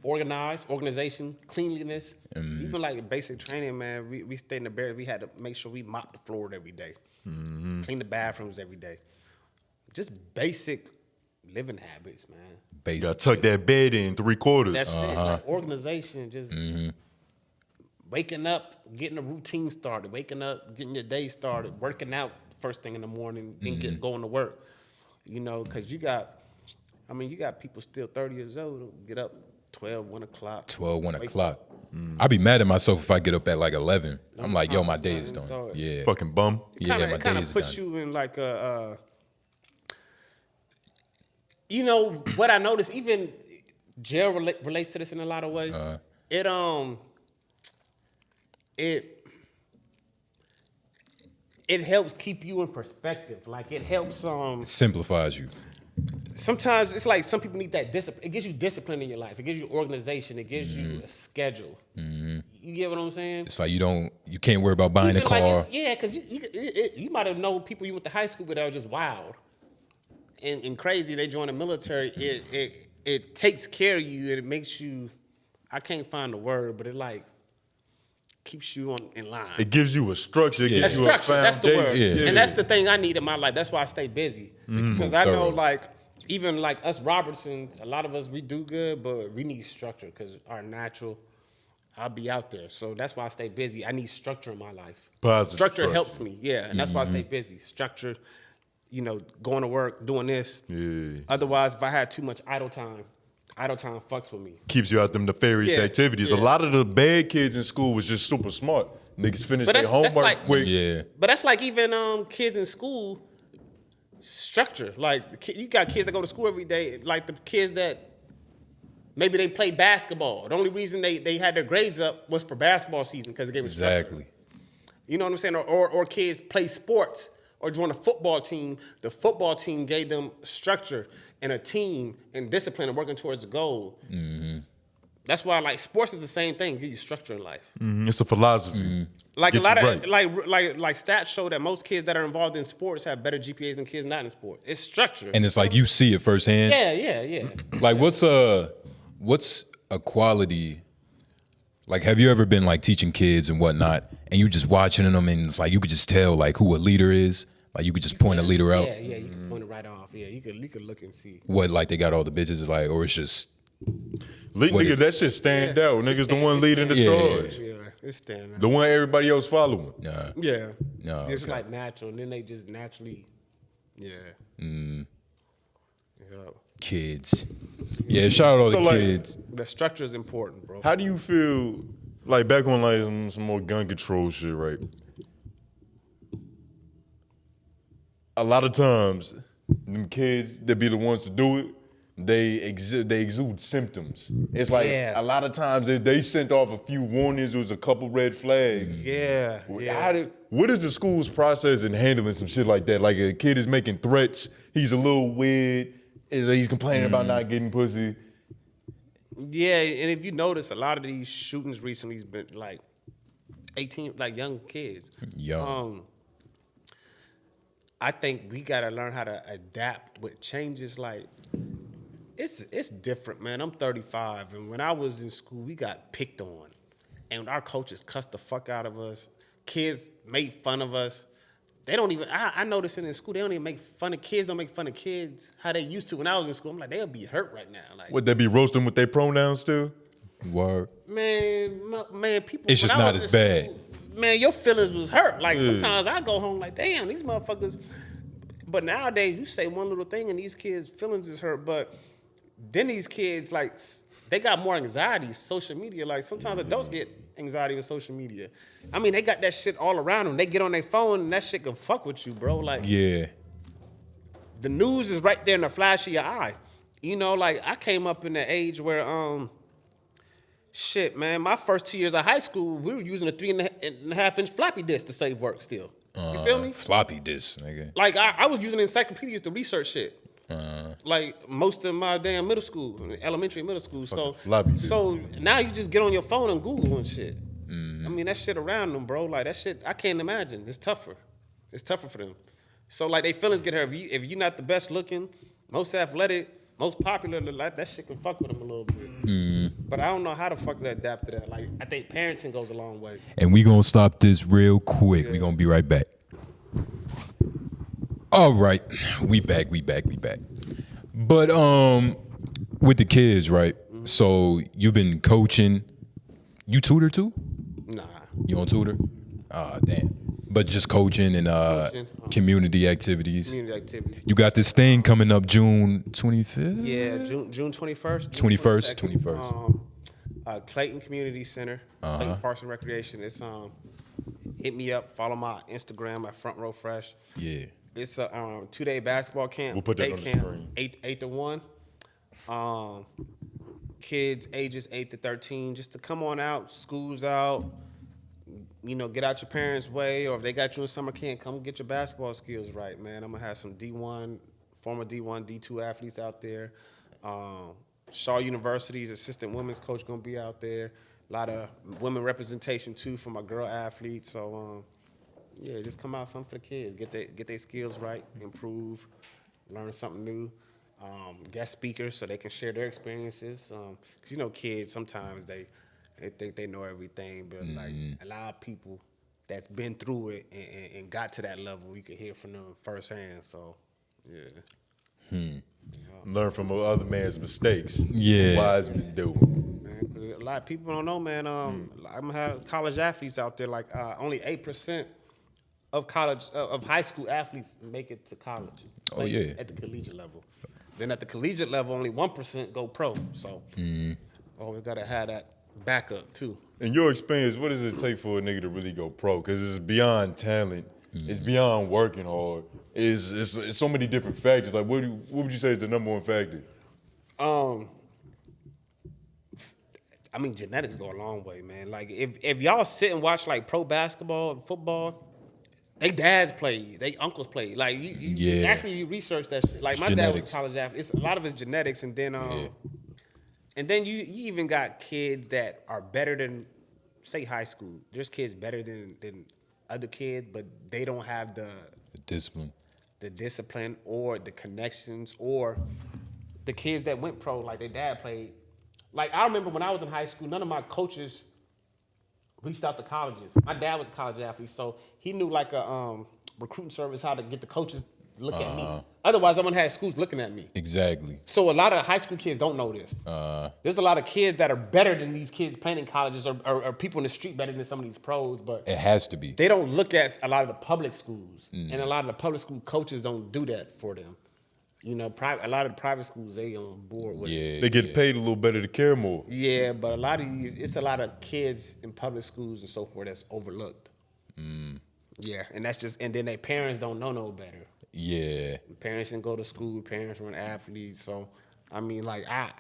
organization, cleanliness. Even like basic training, man. We stay in the barracks. We had to make sure we mop the floor every day, clean the bathrooms every day. Just basic living habits, man. You gotta tuck that bed in 3/4. That's it. Like organization, just waking up, getting a routine started, waking up, getting your day started, working out first thing in the morning, then going to work. You know, because you got people still 30 years old who get up 12, 1 o'clock. 12, 1 o'clock. I'd be mad at myself if I get up at like 11. I'm like, yo, my day is done. So Yeah. Fucking bum. Yeah, my It kind day of is puts done. you in like a, you know, what I noticed, even jail relates to this in a lot of ways. It helps keep you in perspective. Like it helps. Simplifies you. Sometimes it's like some people need that discipline. It gives you discipline in your life. It gives you organization. It gives you a schedule. You get what I'm saying? It's like you can't worry about buying a Even like car. because you might have known people you went to high school with that were just wild and crazy. They join the military. It takes care of you and it makes you. I can't find the word, but it like keeps you in line. It gives you a structure. It Yeah. gives That's you structure. a That's the word. foundation. Yeah. And that's the thing I need in my life. That's why I stay busy. Because I know, Thorough. like, even like us Robertsons, a lot of us, we do good, but we need structure because our natural, I'll be out there. So that's why I stay busy. I need structure in my life. Positive Structure helps me, yeah. And that's why I stay busy. Structure, you know, going to work, doing this. Yeah. Otherwise, if I had too much idle time fucks with me. Keeps you out them nefarious Yeah, activities. yeah. A lot of the bad kids in school was just super smart. Niggas finished But their that's homework like- quick. Yeah. But that's like even kids in school, structure. Like you got kids that go to school every day, like the kids that maybe they play basketball. The only reason they had their grades up was for basketball season because it gave them structure. Exactly. You know what I'm saying? Or kids play sports or join a football team. The football team gave them structure and a team and discipline and working towards a goal. That's why like sports is the same thing. Give you structure in life. It's a philosophy. Like Get a lot you of right. like stats show that most kids that are involved in sports have better GPAs than kids not in sports. It's structure. And it's like you see it firsthand. Yeah. Like what's a quality? Like, have you ever been like teaching kids and whatnot, and you just watching them, and it's like you could just tell like who a leader is. Like you could just point a leader out. Yeah, you can point it right off. Yeah, you could look and see. What like they got all the bitches is like, or it's just What Nigga, is- that shit stand out. Niggas the one leading the Yeah. charge. Yeah, it's standing. The one everybody else following. nah. Yeah. No, It's okay. like natural, and then they just naturally. Yeah. Yeah. Kids. Yeah, shout out all So, the like- kids. The structure is important, bro. How do you feel, like back on like some more gun control shit, right? A lot of times, them kids that be the ones to do it they exude symptoms. It's like Yeah. a lot of times they sent off a few warnings. There was a couple red flags. Yeah. What is the school's process in handling some shit like that? Like a kid is making threats. He's a little weird. He's complaining about not getting pussy. Yeah, and if you notice, a lot of these shootings recently has been like 18, like young kids. Young. I think we gotta learn how to adapt with changes. Like it's different, man. I'm 35, and when I was in school, we got picked on, and our coaches cussed the fuck out of us. Kids made fun of us. They don't even. I noticed it in school. They don't even make fun of kids. Don't make fun of kids how they used to when I was in school. I'm like, they'll be hurt right now. Like, Would they be roasting with their pronouns still? Word. man, people. It's when just I not was as in bad. school, man, your feelings was hurt. Like sometimes I go home like, damn, these motherfuckers. But nowadays, you say one little thing and these kids' feelings is hurt. But then these kids, like, they got more anxiety. Social media, like sometimes adults get anxiety with social media. I mean, they got that shit all around them. They get on their phone and that shit can fuck with you, bro. Like, Yeah. the news is right there in the flash of your eye. You know, like I came up in the age where, shit, man, my first 2 years of high school, we were using a 3.5-inch floppy disk to save work still. You feel me? Floppy disk, nigga. Like I was using encyclopedias to research shit. Like most of my damn middle school, elementary, middle school. So now you just get on your phone and Google and shit. I mean that shit around them, bro. Like that shit, I can't imagine. It's tougher. It's tougher for them. So like they feelings get hurt. If you're not the best looking, most athletic, most popular, like that shit can fuck with them a little bit. But I don't know how the fuck to adapt to that. Like I think parenting goes a long way. And we gonna stop this real quick. We gonna be right back. All right, we back. But with the kids, right? So you've been coaching. You tutor too? Nah. You don't tutor? Ah, damn. But just coaching and community activities. Community activities. You got this thing coming up June 25th? Yeah, June 21st. 21st. Clayton Community Center, Clayton Parks and Recreation. It's hit me up, follow my Instagram at Front Row Fresh. Yeah. It's a 2-day basketball camp. We'll put that day on the camp, screen. 8 to 1. Kids ages 8 to 13, just to come on out. School's out. You know, get out your parents' way, or if they got you in summer camp, come get your basketball skills right, man. I'm gonna have some D1, former D1, D2 athletes out there. Shaw University's assistant women's coach gonna be out there. A lot of women representation too for my girl athletes. So yeah, just come out, something for the kids. Get their skills right, improve, learn something new. Guest speakers so they can share their experiences. 'Cause you know, kids sometimes they think they know everything, but like a lot of people that's been through it and got to that level, you can hear from them firsthand. So yeah. Learn from other man's mistakes. Yeah. Wise men do. Man, 'cause a lot of people don't know, man. I'm gonna have college athletes out there. Like only 8% of high school athletes make it to college. Oh, yeah. At the collegiate level. Then at the collegiate level, only 1% go pro. So always gotta have that backup too. In your experience, what does it take for a nigga to really go pro? Because it's beyond talent. It's beyond working hard. It's so many different factors. Like, what would you say is the number one factor? I mean, genetics go a long way, man. Like, if y'all sit and watch like pro basketball and football, they dads play, they uncles play. Like, you research that shit. Like, my dad was a college athlete. A lot of it's genetics, and then and then you even got kids that are better than, say, high school. There's kids better than other kids, but they don't have the discipline or the connections, or the kids that went pro, like their dad played. Like, I remember when I was in high school, none of my coaches reached out to colleges. My dad was a college athlete, so he knew like a recruiting service how to get the coaches to look at me. Otherwise, I wouldn't have schools looking at me. Exactly. So a lot of high school kids don't know this. There's a lot of kids that are better than these kids playing in colleges, or people in the street better than some of these pros, but it has to be. They don't look at a lot of the public schools, and a lot of the public school coaches don't do that for them. You know, a lot of the private schools, they on board with it. They get paid a little better to care more. Yeah, but a lot of these, it's a lot of kids in public schools and so forth that's overlooked. Yeah, and that's just, and then their parents don't know no better. Yeah. Parents didn't go to school, parents weren't athletes, so I mean, like I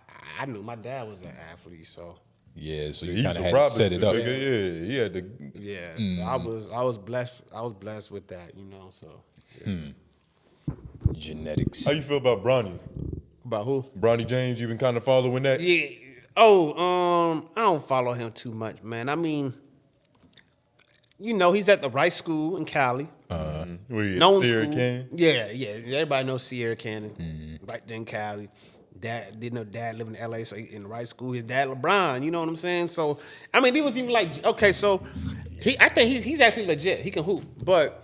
knew my dad was an athlete, so Yeah, so you He's kind of a had to Robinson, set it up. nigga. Yeah, he had to. yeah. So I was blessed. I was blessed with that, you know. So Genetics. How you feel about Bronny? about who? Bronny James, you been kind of following that? Yeah. Oh, I don't follow him too much, man. I mean, you know, he's at the right school in Cali. Known Sierra school. Canyon? Yeah. Everybody knows Sierra Canyon, right there in Cali. Dad didn't know dad lived in LA, so he in the right school. His dad LeBron, you know what I'm saying? So I mean, he was even like, okay, so I think he's actually legit. He can hoop, but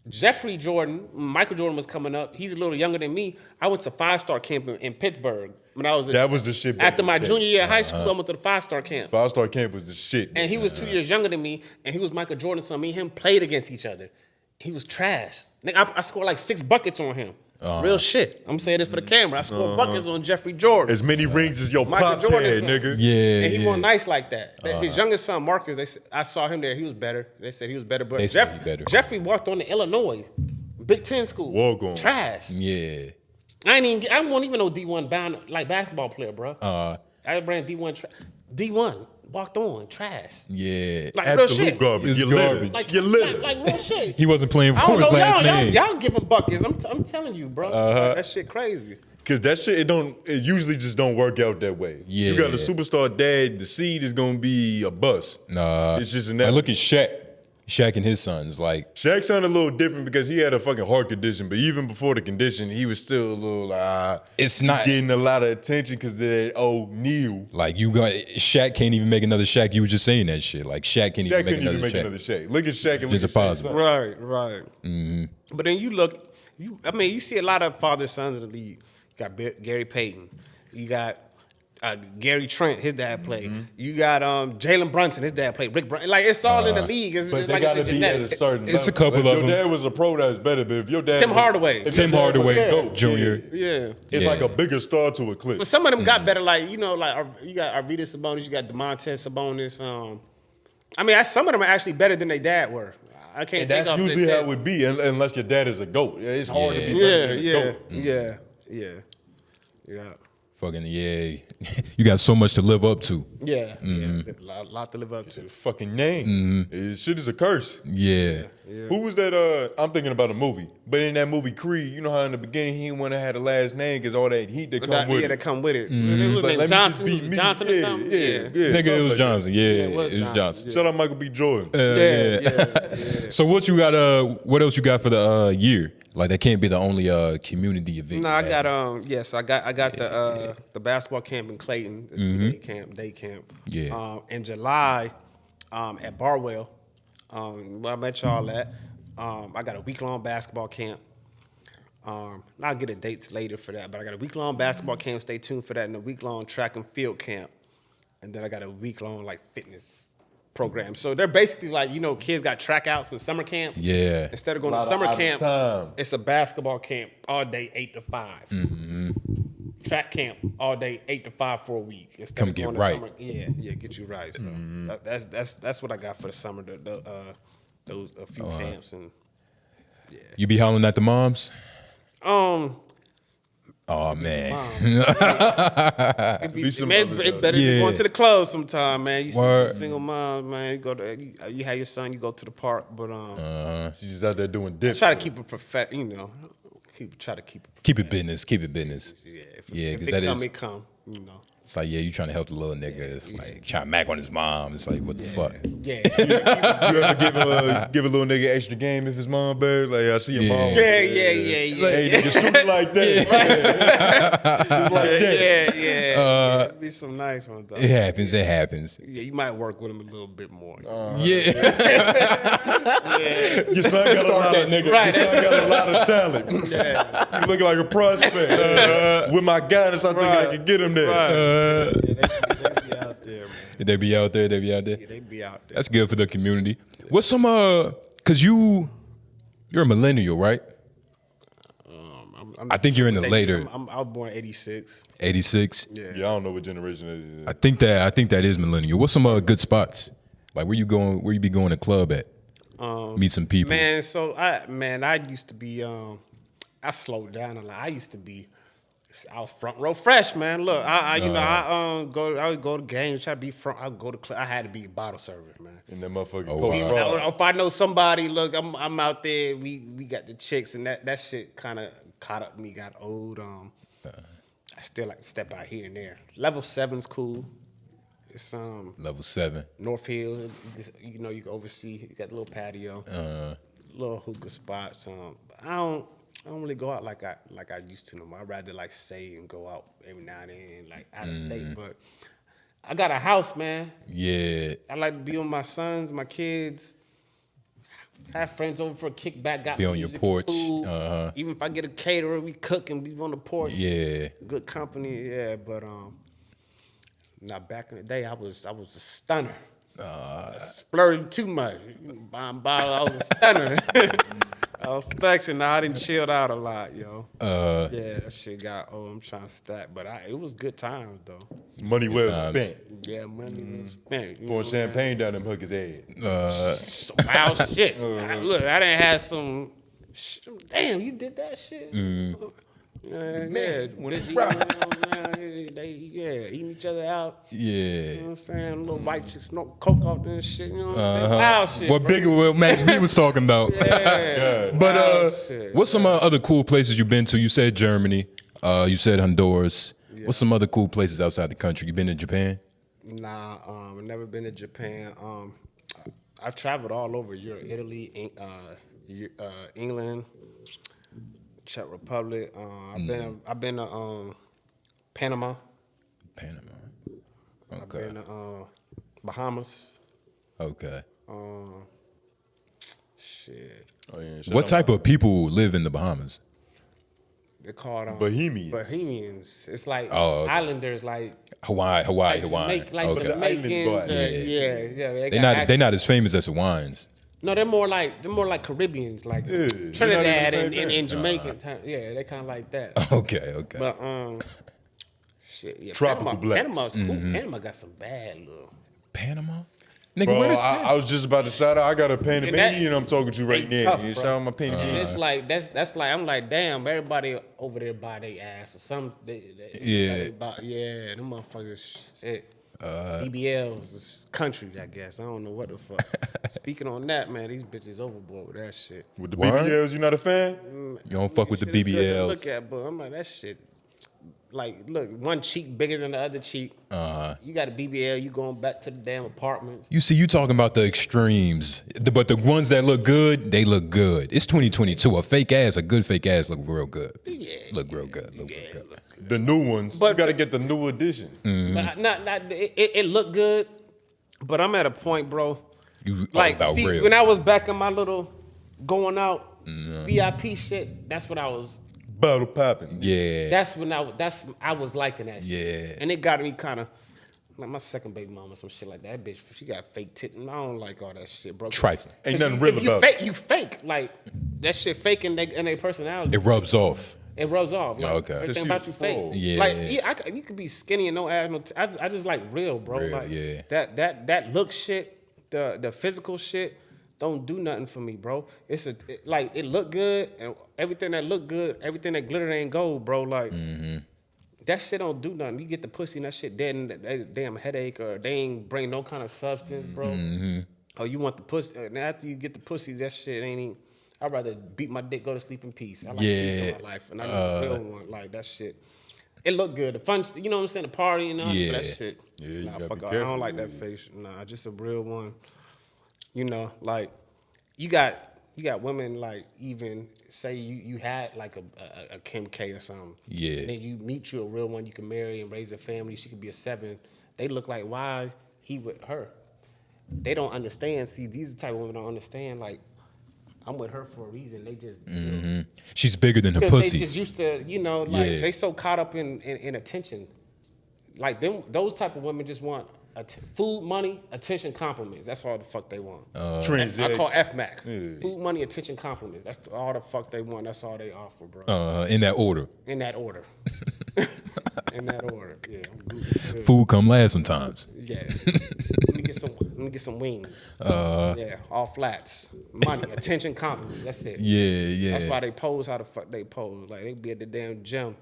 Jeffrey Jordan, Michael Jordan was coming up. He's a little younger than me. I went to 5-star camp in Pittsburgh when I was That was the shit back after in my the day. junior year of high school. I went to the 5-star camp. 5-star camp was the shit. And he was 2 years younger than me, and he was Michael Jordan's son. Me and him played against each other. He was trash. Nigga, I scored like 6 buckets on him. Real shit. I'm saying this for the camera. I scored buckets on Jeffrey Jordan. As many rings as your Michael pops Jordan's had, son. nigga. Yeah, And he yeah. wasn't nice like that. His youngest son, Marcus, I saw him there. He was better. They said he was better. But They said he better. Jeffrey walked on to Illinois, Big Ten school. Walk on. Trash. Yeah. I wasn't even no D1 bound like basketball player, bro. I ran D1. D1 walked on trash. Yeah. Like real Absolute shit. garbage. It's You're garbage. living. Like, You're living. like real shit. He wasn't playing I for don't his know, last name. y'all give him buckets. I'm telling you, bro. Like, that shit crazy. Cause that shit, it usually just don't work out that way. Yeah. You got a superstar dad, the seed is gonna be a bust. Nah. It's just Like, look at Shaq. Shaq and his sons. Like, Shaq sounded a little different because he had a fucking heart condition, but even before the condition, he was still a little it's not getting a lot of attention because that O'Neal. like you got Shaq can't even make another Shaq. You were just saying that shit. Like Shaq can't Shaq even make couldn't another even make Shaq. another Shaq. Look at Shaq and Just look a at Shaq's positive. son. Right. But then you look, you see a lot of father sons in the league. You got Gary Payton. You got Gary Trent, his dad played. You got Jalen Brunson, his dad played. Rick Brunson. Like, it's all in the league. It's But they like gotta it's be at genetics. a certain It's a level. couple If of your them. dad was a pro, that's better. But if your dad Tim was- Hardaway. if Tim your dad was Hardaway, a GOAT, Jr. Yeah. It's Yeah. like a bigger star to eclipse. But some of them got better, like, you know, like you got Arvydas Sabonis, you got DeMontis Sabonis. I mean, some of them are actually better than their dad were. I can't And think that's of usually how it would be, unless your dad is a GOAT. It's hard to be better than a GOAT. Yeah. Fucking yeah. You got so much to live up to. Yeah. A lot to live up to. Fucking name. Shit is a curse. Yeah. Who was that? I'm thinking about a movie. But in that movie Creed, you know how in the beginning he wouldn't have had a last name because all that heat that come with That it. come with it. It It's was like, named let me Johnson. just Was be it me. Johnson or something? Yeah. Nigga, it something was like Johnson. Yeah, it was it was Johnson. that. Shout out Michael B. Jordan. Yeah. So what you got? What else you got for the year? Like that can't be the only community event. No, you I had. got I got the basketball camp in Clayton, the day camp. Yeah. In July, at Barwell, where I met y'all at. I got a week-long basketball camp. I'll get a dates later for that, but I got a week-long basketball camp. Stay tuned for that, and a week-long track and field camp, and then I got a week-long like fitness program. So they're basically like, you know, kids got track outs and summer camps. Yeah. Instead of going A to lot of summer out of camp, time. it's a basketball camp all day 8 to 5. Track camp all day 8 to 5 for a week. Instead Come of get going to right. Summer, get you right. So that's what I got for the summer. Those a few camps and You be hollering at the moms? um. Oh man. It be, some man, other it stuff. better be Yeah. going to the club sometime, man. You see Word. some single moms, man. You go to you have your son, you go to the park, but She's just out there doing dips. try to keep it perfect, you know. Try to keep it. Keep it business. Keep it business. Yeah, Yeah, if 'cause it that come, is- it come. You know. It's like, yeah, you trying to help the little nigga. It's like trying to mac on his mom. It's like, what the fuck? Yeah. You ever give a little nigga extra game if his mom bad? Like, I see your Yeah. mom. Yeah. Hey, nigga, shoot it like that. Just like that. Yeah. It'd be some nice ones, though. It happens. It happens. Yeah, you might work with him a little bit more. Yeah. Your son got a lot of nigga. Right. Your son got a lot of talent. You looking like a prospect. With my guidance, I think I can get him there. Right. They be out there, man. They be out there. They be out there. Yeah, they be out there. That's good for the community. What's some cause you're a millennial, right? I think you're in the later I was born 86. 86. Yeah. Yeah, I don't know what generation it is. I think that is millennial. What's some good spots? Like where you going? Where you be going to club at? Meet some people. Man, so I used to be I slowed down a lot. I used to be I was front row fresh, man. Look, I would go to games, try to be front. I would go to I had to be bottle service, man. And that motherfucker Oh, Coach wow. Rob. If I know somebody, look, I'm out there. We got the chicks, and that shit kind of caught up with me. Got old. I still like to step out here and there. Level 7's cool. It's Level 7. North Hills. You know, you can oversee. You got a little patio, little hookah spots. I don't really go out like I used to no more. I'd rather like say and go out every now and then, like out of state. But I got a house, man. Yeah. I like to be with my sons, my kids. Have friends over for a kickback. Got Be on your music, porch. food. Uh-huh. Even if I get a caterer, we cook and be on the porch. Yeah. Good company, yeah. But now back in the day, I was a stunner. I splurted too much. Buying bottles, I was a stunner. I was flexing. Now I didn't chilled out a lot, yo. Yeah, that shit got old. I'm trying to stack, but it was good times though. Money well spent. Yeah, money was spent. You know Pouring what I'm saying? champagne down them hookers' head. Some wild shit. Look, I didn't have some. Damn, you did that shit. Yeah, eating each other out. Yeah. You know what I'm saying? Little white chicks smoke coke off this shit. You know what I'm saying? Wild shit. What bro. bigger what Max B was talking about. Yeah. But Wild shit. what's some other cool places you've been to? You said Germany. You said Honduras. What's some other cool places outside the country? You been to Japan? Nah, I've never been to Japan. I've traveled all over Europe, Italy, England, Czech Republic. I've been to Panama. Panama. I've Okay. been to Bahamas. Okay. Shit, Oh, yeah, What type of people live in the Bahamas? they're called Bohemians. Bohemians. It's like Oh, okay. islanders, like Hawaii. like Hawaiian. like Okay. Jamaicans. Island boy. Yeah. They're not as famous as Hawaiians. No, they're more like Caribbeans, like Yeah, they're not Trinidad even the same and Jamaican. Yeah, they kind of like that. Okay. But shit, yeah, Tropical blacks. Panama's cool. Panama got some bad little. Panama? Nigga, Bro, where is I was just about to shout out. I got a Panamanian I'm talking to right they now. tough, You bro. shout out my Panamanian. It's like that's like I'm like, damn, everybody over there by their ass or some. Yeah. Them motherfuckers. Shit. BBLs is country, I guess. I don't know what the fuck. Speaking on that, man, these bitches overboard with that shit. With the Word? BBLs, you not a fan? You don't fuck with the Shit is good to BBLs. Look at, but I'm like that shit. Like, look, one cheek bigger than the other cheek. You got a BBL, you going back to the damn apartment. You see, you talking about the extremes, but the ones that look good, they look good. It's 2022. A good fake ass look real good. Yeah. Look real good. Look real good. The new ones. But- you got to get the new edition. But it looked good, but I'm at a point, bro. You Like, all about see, real. when I was back in my little going out VIP shit, that's what I was. Bottle popping. Yeah. That's when I was liking that shit. Yeah. And it got me kind of like my second baby mama, some shit like that. That bitch, she got fake tit, and I don't like all that shit, bro. Trifling. Ain't nothing real If you about fake, it. you fake. Like that shit fake in their personality. It rubs off. It rubs off. Like, Okay. Everything Cause about you you fake. full. Yeah. Like you could be skinny and no ass. No I just like real, bro. Real, like yeah. that look shit, the physical shit don't do nothing for me, bro. Like it look good and everything that look good, everything that glitter ain't gold, bro. Like that shit don't do nothing. You get the pussy and that shit dead and that damn headache or they ain't bring no kind of substance, bro. Oh, you want the pussy and after you get the pussy, that shit ain't even. I'd rather beat my dick, go to sleep in peace. I like peace in my life, and I know the real one. Like that shit, it look good. The fun, you know what I'm saying? The party and all Yeah. that shit. Yeah, you nah, gotta fuck be all. I careful. don't like that face. Nah, just a real one. You know, like you got women like even say you had like a Kim K or something. Yeah. And then you meet you a real one you can marry and raise a family. She could be a 7. They look like why he with her. They don't understand. See, these are the type of women don't understand. Like I'm with her for a reason. They just you know, She's bigger than her 'cause pussy. they just used to, you know, like Yeah. they so caught up in attention. Like those type of women just want food, money, attention, compliments. That's all the fuck they want. I call FMAC. Yeah. Food, money, attention, compliments. That's all the fuck they want. That's all they offer, bro. In that order. In that order. In that order. Yeah. I'm good. Food come last sometimes. Yeah. Let me get some wings. Yeah. All flats. Money, attention, compliments. That's it. Yeah. That's why they pose how the fuck they pose. Like they be at the damn gym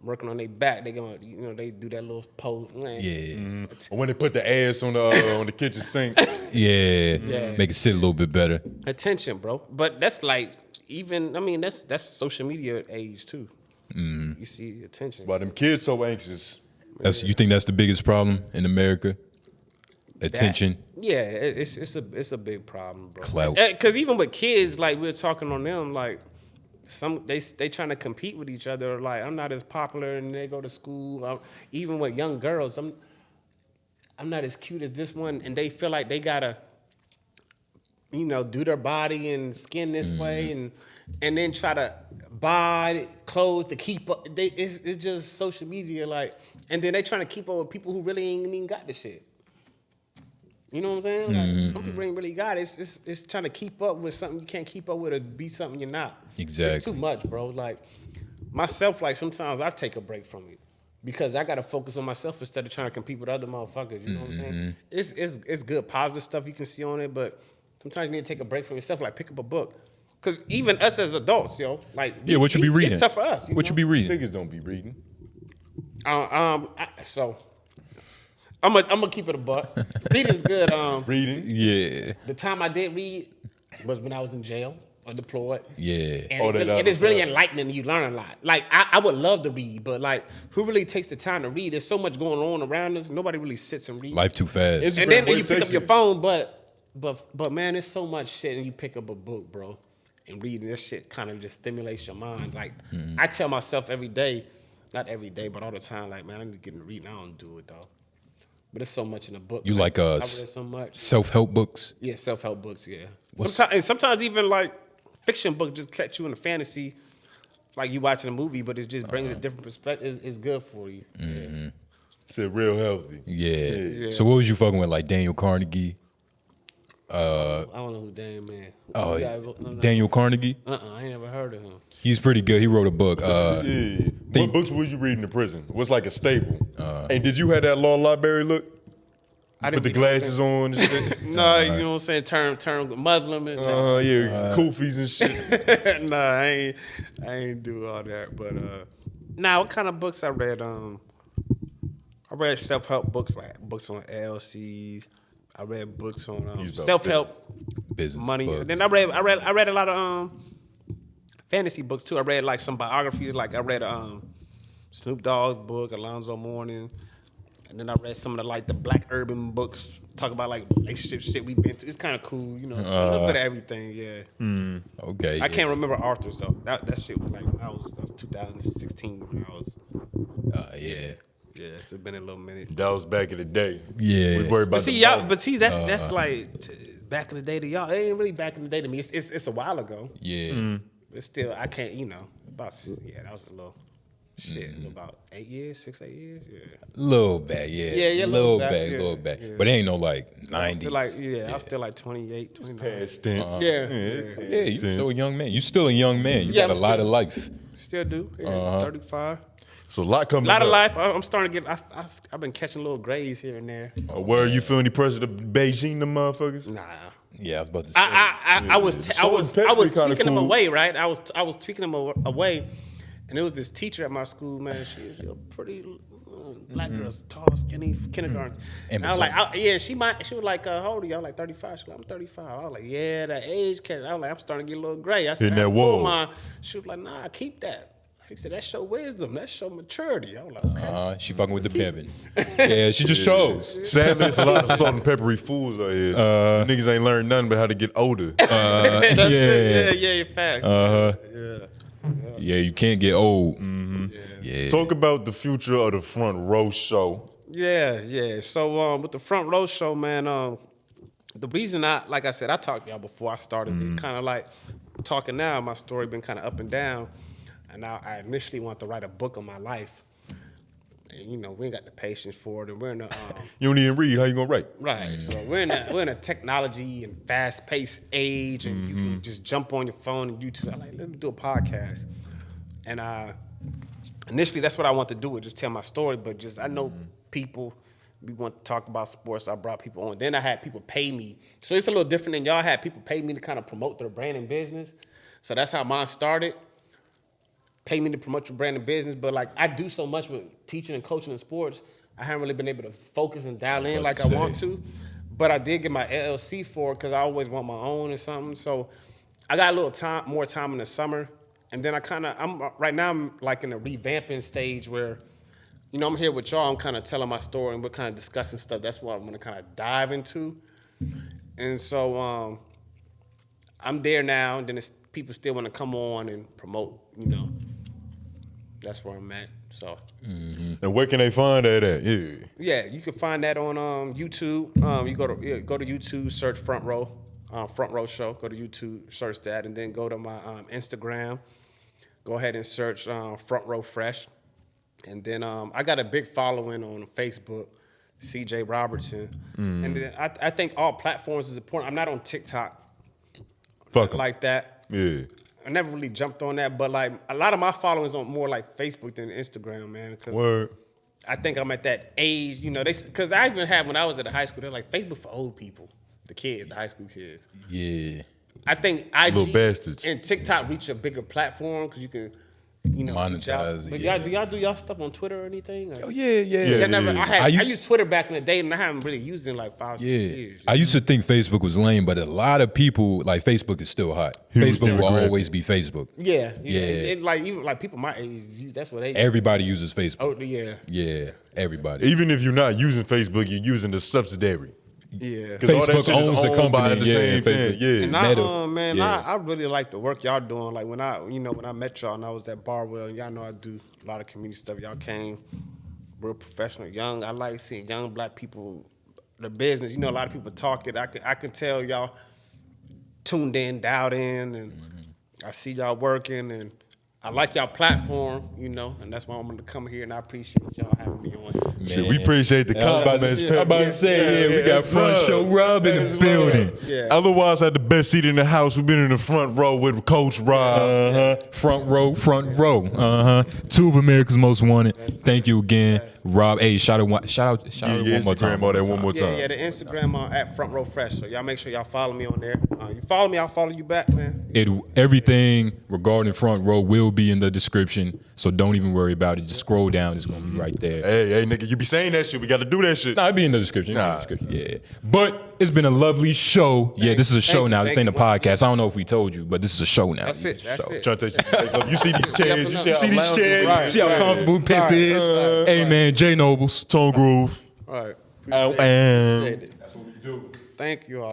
working on their back. They gonna, they do that little pose. Man. Yeah. Or when they put the ass on the kitchen sink. Yeah. Make it sit a little bit better. Attention, bro. But that's like that's social media age too. You see attention. But them kids so anxious. You think that's the biggest problem in America? Attention. Yeah, it's a big problem, bro. Clout. Because even with kids, like we're talking on them, like they trying to compete with each other. Like I'm not as popular, and they go to school. Even with young girls, I'm not as cute as this one, and they feel like they gotta, do their body and skin this way, and then try to buy clothes to keep up. It's just social media, like, and then they trying to keep up with people who really ain't even got the shit. You know what I'm saying? Like, some people ain't really got it. It's trying to keep up with something you can't keep up with or be something you're not. Exactly. It's too much, bro. Like, myself, like, sometimes I take a break from it because I got to focus on myself instead of trying to compete with other motherfuckers. You know what I'm saying? It's good, positive stuff you can see on it, but sometimes you need to take a break from yourself, like pick up a book. Because even us as adults, like... Yeah, what you be reading? It's tough for us. What you be reading? Niggas don't be reading. So... I'm gonna keep it a buck. Reading's good. Reading? Yeah. The time I did read was when I was in jail or deployed. Yeah. And it's really enlightening. You learn a lot. Like I would love to read, but like who really takes the time to read? There's so much going on around us. Nobody really sits and reads. Life too fast. And then you pick up your phone, but man, there's so much shit, and you pick up a book, bro, and reading this shit kind of just stimulates your mind. Like I tell myself every day, not every day, but all the time, like man, I need to get into reading. I don't do it though. But there's so much in the book. You like I read so much. Self-help books? Yeah, self-help books, yeah. Sometimes even like fiction books just catch you in a fantasy, like you watching a movie, but it just brings a different perspective. It's good for you. Yeah. It's real healthy. Yeah. So what was you fucking with, like Daniel Carnegie? I don't know who Daniel, man. Daniel Carnegie? I ain't never heard of him. He's pretty good. He wrote a book. What books was you reading in prison? What's like a staple? And did you have that law library look? I Put the glasses on and shit? No, you know what I'm saying? Turn Muslim and kufis and shit. nah, I ain't do all that. But what kind of books I read? I read self-help books, like books on LCs. I read books on self-help, business, money. books. And then I read a lot of fantasy books too. I read like some biographies. Like I read Snoop Dogg's book, Alonzo Mourning, and then I read some of the Black urban books. Talk about like relationship shit we've been through. It's kind of cool, a little bit of everything. Yeah. Okay. I can't remember authors though. That shit was like when I was 2016 when I was. Yeah. Yeah, it's been a little minute. That was back in the day. Yeah. We worried about that's like back in the day to y'all. It ain't really back in the day to me. It's a while ago. Yeah. But still, I can't. That was a little shit. About 8 years, 6, 8 years. Yeah. Little back, yeah. Yeah, little back. Yeah. But it ain't no like 90s. I was still like 28, 29. Past tense. Yeah, you still a young man. You still a young man. You got a lot of life. Still do. Yeah, 35. So a lot coming up. A lot of life. I'm starting to get. I've been catching little grays here and there. Where you feel any pressure to Beijing them motherfuckers? Nah. Yeah, I was about to say. I was tweaking them away, right? I was tweaking them away, and there was this teacher at my school, man. She was a pretty black girl, tall, skinny, kindergarten. And I was like, she was like, how old are you? I was like 35. She was like, I'm 35. I was like, yeah, that age cat. I was like, I'm starting to get a little gray. I said, she was like, nah, keep that. He said, that show wisdom. That show maturity. I was like, okay. She fucking with the pimping. Yeah, she just chose. Sadly, it's a lot of salt and peppery fools out here. Niggas ain't learned nothing but how to get older. Yeah, fact. Yeah, you can't get old. Yeah. Talk about the future of the Front Row Show. Yeah. So with the Front Row Show, man, the reason like I said, I talked to y'all before I started it. Kind of like talking now, my story been kind of up and down. And I initially wanted to write a book on my life. And, we ain't got the patience for it. And we're in a... you don't even read. How you gonna write? Right. So we're in a technology and fast-paced age, and you can just jump on your phone and YouTube. I'm like, let me do a podcast. And initially, that's what I want to do, is just tell my story. But just I know people, we want to talk about sports. So I brought people on. Then I had people pay me. So it's a little different than y'all had people pay me to kind of promote their brand and business. So that's how mine started. pay me to promote your brand and business, but like I do so much with teaching and coaching in sports, I haven't really been able to focus and dial in like I want to. But I did get my LLC for it because I always want my own or something. So I got a little more time in the summer, and then right now I'm like in a revamping stage where, you know, I'm here with y'all. I'm kind of telling my story and we're kind of discussing stuff. That's what I'm gonna kind of dive into. And so I'm there now, and then people still want to come on and promote. You know, that's where I'm at. So. And where can they find that at? Yeah, you can find that on YouTube. You go to YouTube, search Front Row Show. Go to YouTube, search that, and then go to my Instagram. Go ahead and search Front Row Fresh, and then I got a big following on Facebook, CJ Robertson, and then I think all platforms is important. I'm not on TikTok, like that. Yeah. I never really jumped on that, but like a lot of my followers on more like Facebook than Instagram, man. Word. I think I'm at that age, you know. Because I even had when I was at the high school, they're like Facebook for old people, the kids, the high school kids. Yeah. I think IG Little bastards. and TikTok reach a bigger platform because you can, you know, monetize. But Yeah. do y'all do y'all stuff on Twitter or anything? Oh yeah. I used Twitter back in the day, and I haven't really used it in like 5-6 years. I used to think Facebook was lame, but a lot of people like Facebook is still hot. Facebook will always be Facebook. Yeah. It, like even like people my age, that's what they. Everybody uses Facebook. Oh yeah. Yeah, everybody. Even if you're not using Facebook, you're using the subsidiary. Yeah. Because all that Facebook shit is owns the owned by company. the same thing. Facebook. Yeah. And Meta. I really like the work y'all doing. Like when I met y'all and I was at Barwell, and y'all know I do a lot of community stuff. Y'all came real professional, young. I like seeing young black people, the business. You know, a lot of people talk it. I can tell y'all tuned in, dialed in, and I see y'all working, and I like y'all platform, you know, and that's why I'm gonna come here, and I appreciate y'all having me on. Shit, we appreciate the compliments. I'm about to say, we got Front Show Rob in the building. Yeah. Otherwise, had the best seat in the house. We've been in the front row with Coach Rob. Front row. Two of America's Most Wanted. Thank you again, Rob. Hey, shout out one more time. One more time. Yeah, the Instagram at Front Row Fresh. So y'all make sure y'all follow me on there. You follow me, I'll follow you back, man. Everything regarding Front Row will be in the description, so don't even worry about it. Just scroll down; it's gonna be right there. Hey, nigga, you be saying that shit. We got to do that shit. Nah, it'll be in the description. Yeah. But it's been a lovely show. This is a show now. This ain't a podcast. I don't know if we told you, but this is a show now. That's it. Trying to take you see these chairs. You see these chairs. Right. See how comfortable Pimp is. Hey man, J Nobles, Tone Groove. All right. Oh, Appreciate it. and that's what we do. Thank you all.